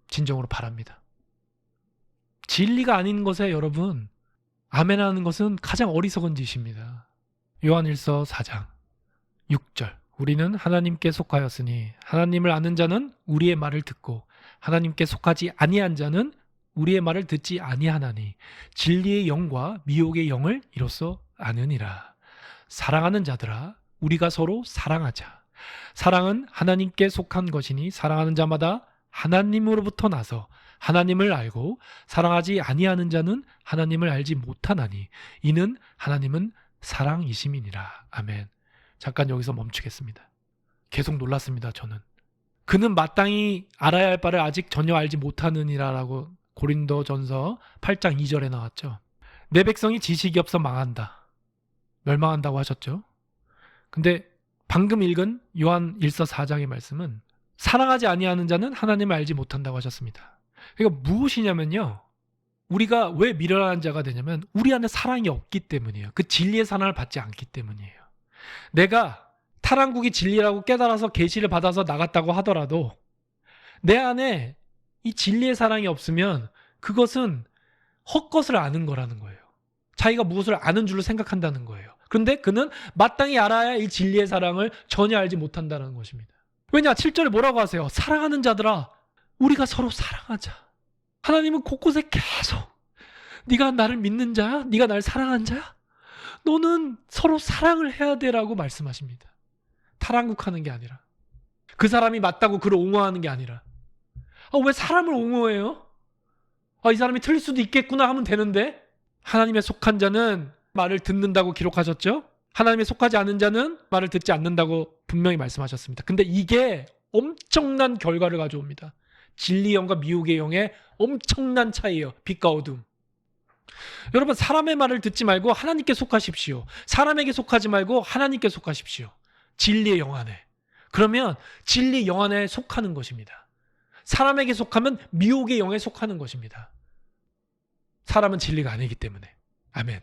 진정으로 바랍니다. 진리가 아닌 것에 여러분 아멘하는 것은 가장 어리석은 짓입니다. 요한일서 4장 6절 우리는 하나님께 속하였으니 하나님을 아는 자는 우리의 말을 듣고 하나님께 속하지 아니한 자는 우리의 말을 듣지 아니하나니 진리의 영과 미혹의 영을 이로써 아느니라. 사랑하는 자들아, 우리가 서로 사랑하자. 사랑은 하나님께 속한 것이니 사랑하는 자마다 하나님으로부터 나서 하나님을 알고 사랑하지 아니하는 자는 하나님을 알지 못하나니 이는 하나님은 사랑이심이니라. 아멘. 잠깐 여기서 멈추겠습니다. 계속 놀랐습니다. 저는. 그는 마땅히 알아야 할 바를 아직 전혀 알지 못하느니라라고 고린도전서 8장 2절에 나왔죠. 내 백성이 지식이 없어 망한다. 멸망한다고 하셨죠. 근데 방금 읽은 요한 1서 4장의 말씀은 사랑하지 아니하는 자는 하나님을 알지 못한다고 하셨습니다. 그러니까 무엇이냐면요. 우리가 왜 미련한 자가 되냐면 우리 안에 사랑이 없기 때문이에요. 그 진리의 사랑을 받지 않기 때문이에요. 내가 타락국이 진리라고 깨달아서 계시를 받아서 나갔다고 하더라도 내 안에 이 진리의 사랑이 없으면 그것은 헛것을 아는 거라는 거예요. 자기가 무엇을 아는 줄로 생각한다는 거예요. 그런데 그는 마땅히 알아야 이 진리의 사랑을 전혀 알지 못한다는 것입니다. 왜냐? 7절에 뭐라고 하세요? 사랑하는 자들아, 우리가 서로 사랑하자. 하나님은 곳곳에 계속 네가 나를 믿는 자야? 네가 날 사랑한 자야? 너는 서로 사랑을 해야 되라고 말씀하십니다. 타락국하는 게 아니라, 그 사람이 맞다고 그를 옹호하는 게 아니라, 왜 사람을 옹호해요? 이 사람이 틀릴 수도 있겠구나 하면 되는데, 하나님에 속한 자는 말을 듣는다고 기록하셨죠? 하나님에 속하지 않은 자는 말을 듣지 않는다고 분명히 말씀하셨습니다. 근데 이게 엄청난 결과를 가져옵니다. 진리의 영과 미혹의 영의 엄청난 차이예요. 빛과 어둠. 여러분, 사람의 말을 듣지 말고 하나님께 속하십시오. 사람에게 속하지 말고 하나님께 속하십시오. 진리의 영 안에. 그러면 진리의 영 안에 속하는 것입니다. 사람에게 속하면 미혹의 영에 속하는 것입니다. 사람은 진리가 아니기 때문에. 아멘.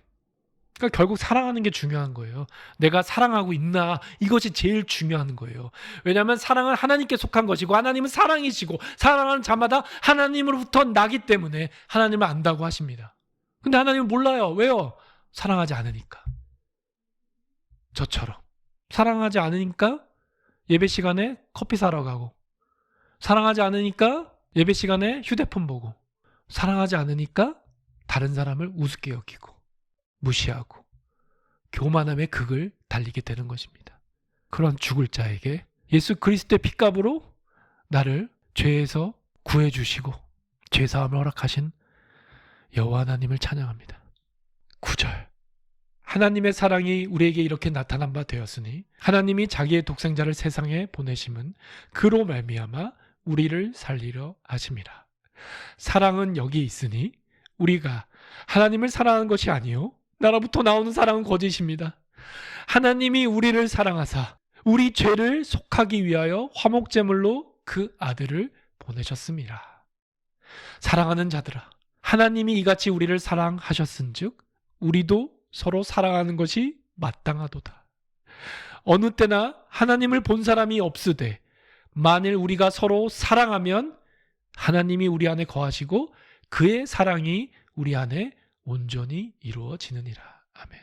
그러니까 결국 사랑하는 게 중요한 거예요. 내가 사랑하고 있나, 이것이 제일 중요한 거예요. 왜냐하면 사랑은 하나님께 속한 것이고 하나님은 사랑이시고 사랑하는 자마다 하나님으로부터 나기 때문에 하나님을 안다고 하십니다. 근데 하나님은 몰라요. 왜요? 사랑하지 않으니까. 저처럼 사랑하지 않으니까 예배 시간에 커피 사러 가고, 사랑하지 않으니까 예배 시간에 휴대폰 보고, 사랑하지 않으니까 다른 사람을 우습게 여기고 무시하고 교만함의 극을 달리게 되는 것입니다. 그런 죽을 자에게 예수 그리스도의 핏값으로 나를 죄에서 구해주시고 죄사함을 허락하신 여호와 하나님을 찬양합니다. 9절, 하나님의 사랑이 우리에게 이렇게 나타난 바 되었으니 하나님이 자기의 독생자를 세상에 보내심은 그로 말미암아 우리를 살리려 하심이라. 사랑은 여기 있으니 우리가 하나님을 사랑하는 것이 아니요 나로부터 나오는 사랑은 거짓입니다. 하나님이 우리를 사랑하사 우리 죄를 속하기 위하여 화목제물로 그 아들을 보내셨습니다. 사랑하는 자들아, 하나님이 이같이 우리를 사랑하셨은즉 우리도 서로 사랑하는 것이 마땅하도다. 어느 때나 하나님을 본 사람이 없으되 만일 우리가 서로 사랑하면 하나님이 우리 안에 거하시고 그의 사랑이 우리 안에 온전히 이루어지느니라. 아멘.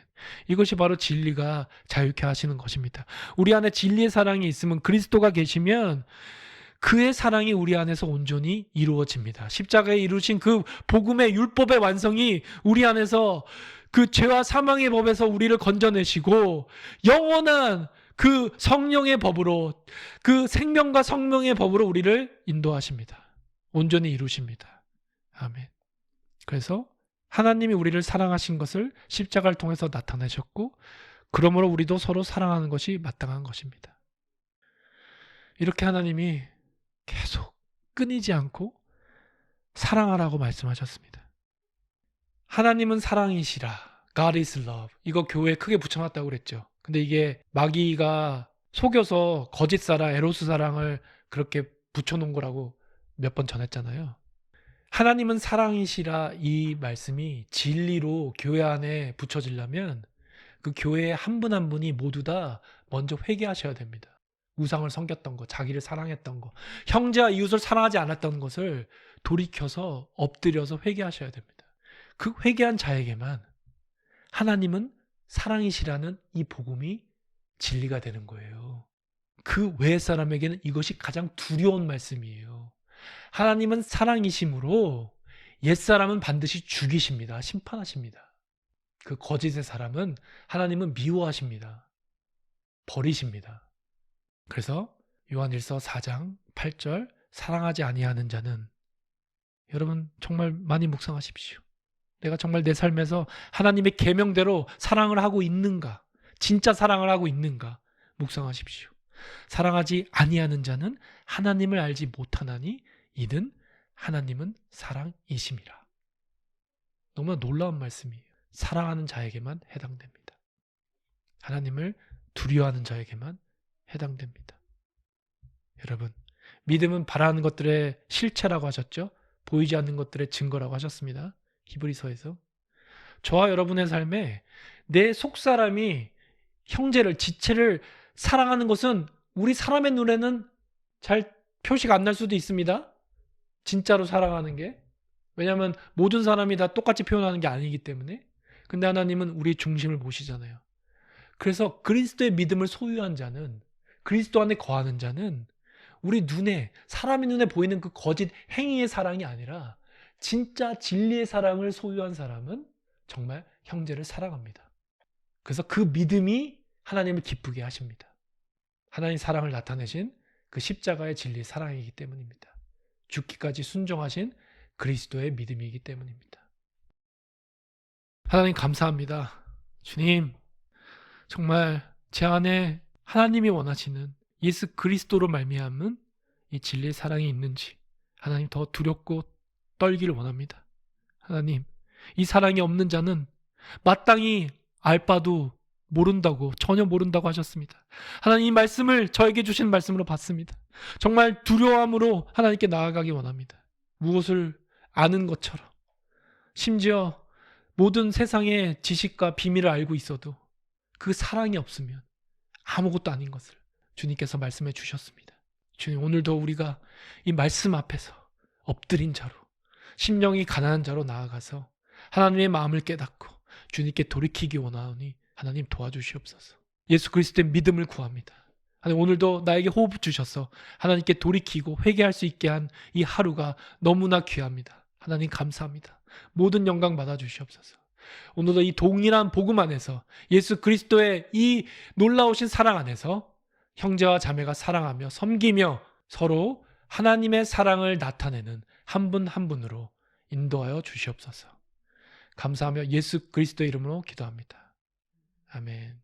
이것이 바로 진리가 자유케 하시는 것입니다. 우리 안에 진리의 사랑이 있으면, 그리스도가 계시면 그의 사랑이 우리 안에서 온전히 이루어집니다. 십자가에 이루신 그 복음의 율법의 완성이 우리 안에서 그 죄와 사망의 법에서 우리를 건져내시고 영원한 그 성령의 법으로, 그 생명과 성령의 법으로 우리를 인도하십니다. 온전히 이루십니다. 아멘. 그래서 하나님이 우리를 사랑하신 것을 십자가를 통해서 나타내셨고, 그러므로 우리도 서로 사랑하는 것이 마땅한 것입니다. 이렇게 하나님이 계속 끊이지 않고 사랑하라고 말씀하셨습니다. 하나님은 사랑이시라. God is love. 이거 교회에 크게 붙여놨다고 그랬죠. 근데 이게 마귀가 속여서 거짓사랑, 에로스 사랑을 그렇게 붙여놓은 거라고 몇 번 전했잖아요. 하나님은 사랑이시라, 이 말씀이 진리로 교회 안에 붙여지려면 그 교회의 한 분 한 분이 모두 다 먼저 회개하셔야 됩니다. 우상을 섬겼던 거, 자기를 사랑했던 거, 형제와 이웃을 사랑하지 않았던 것을 돌이켜서 엎드려서 회개하셔야 됩니다. 그 회개한 자에게만 하나님은 사랑이시라는 이 복음이 진리가 되는 거예요. 그 외의 사람에게는 이것이 가장 두려운 말씀이에요. 하나님은 사랑이심으로 옛사람은 반드시 죽이십니다. 심판하십니다. 그 거짓의 사람은 하나님은 미워하십니다. 버리십니다. 그래서 요한일서 4장 8절 사랑하지 아니하는 자는, 여러분 정말 많이 묵상하십시오. 내가 정말 내 삶에서 하나님의 계명대로 사랑을 하고 있는가? 진짜 사랑을 하고 있는가? 묵상하십시오. 사랑하지 아니하는 자는 하나님을 알지 못하나니 이는 하나님은 사랑이심이라. 너무나 놀라운 말씀이에요. 사랑하는 자에게만 해당됩니다. 하나님을 두려워하는 자에게만 해당됩니다. 여러분, 믿음은 바라는 것들의 실체라고 하셨죠? 보이지 않는 것들의 증거라고 하셨습니다. 히브리서에서. 저와 여러분의 삶에 내 속사람이 형제를, 지체를 사랑하는 것은 우리 사람의 눈에는 잘 표시가 안 날 수도 있습니다. 진짜로 사랑하는 게. 왜냐하면 모든 사람이 다 똑같이 표현하는 게 아니기 때문에. 근데 하나님은 우리 중심을 보시잖아요. 그래서 그리스도의 믿음을 소유한 자는, 그리스도 안에 거하는 자는 우리 눈에, 사람의 눈에 보이는 그 거짓 행위의 사랑이 아니라 진짜 진리의 사랑을 소유한 사람은 정말 형제를 사랑합니다. 그래서 그 믿음이 하나님을 기쁘게 하십니다. 하나님 사랑을 나타내신 그 십자가의 진리 사랑이기 때문입니다. 죽기까지 순종하신 그리스도의 믿음이기 때문입니다. 하나님 감사합니다. 주님, 정말 제 안에 하나님이 원하시는 예수 그리스도로 말미암은 이 진리의 사랑이 있는지 하나님 더 두렵고 떨기를 원합니다. 하나님, 이 사랑이 없는 자는 마땅히 알 바도 모른다고, 전혀 모른다고 하셨습니다. 하나님, 이 말씀을 저에게 주신 말씀으로 받습니다. 정말 두려움으로 하나님께 나아가기 원합니다. 무엇을 아는 것처럼, 심지어 모든 세상의 지식과 비밀을 알고 있어도 그 사랑이 없으면 아무것도 아닌 것을 주님께서 말씀해 주셨습니다. 주님, 오늘도 우리가 이 말씀 앞에서 엎드린 자로, 심령이 가난한 자로 나아가서 하나님의 마음을 깨닫고 주님께 돌이키기 원하오니 하나님 도와주시옵소서. 예수 그리스도의 믿음을 구합니다. 하나님, 오늘도 나에게 호흡 주셔서 하나님께 돌이키고 회개할 수 있게 한 이 하루가 너무나 귀합니다. 하나님 감사합니다. 모든 영광 받아주시옵소서. 오늘도 이 동일한 복음 안에서 예수 그리스도의 이 놀라우신 사랑 안에서 형제와 자매가 사랑하며 섬기며 서로 하나님의 사랑을 나타내는 한 분 한 분으로 인도하여 주시옵소서. 감사하며 예수 그리스도의 이름으로 기도합니다. 아멘.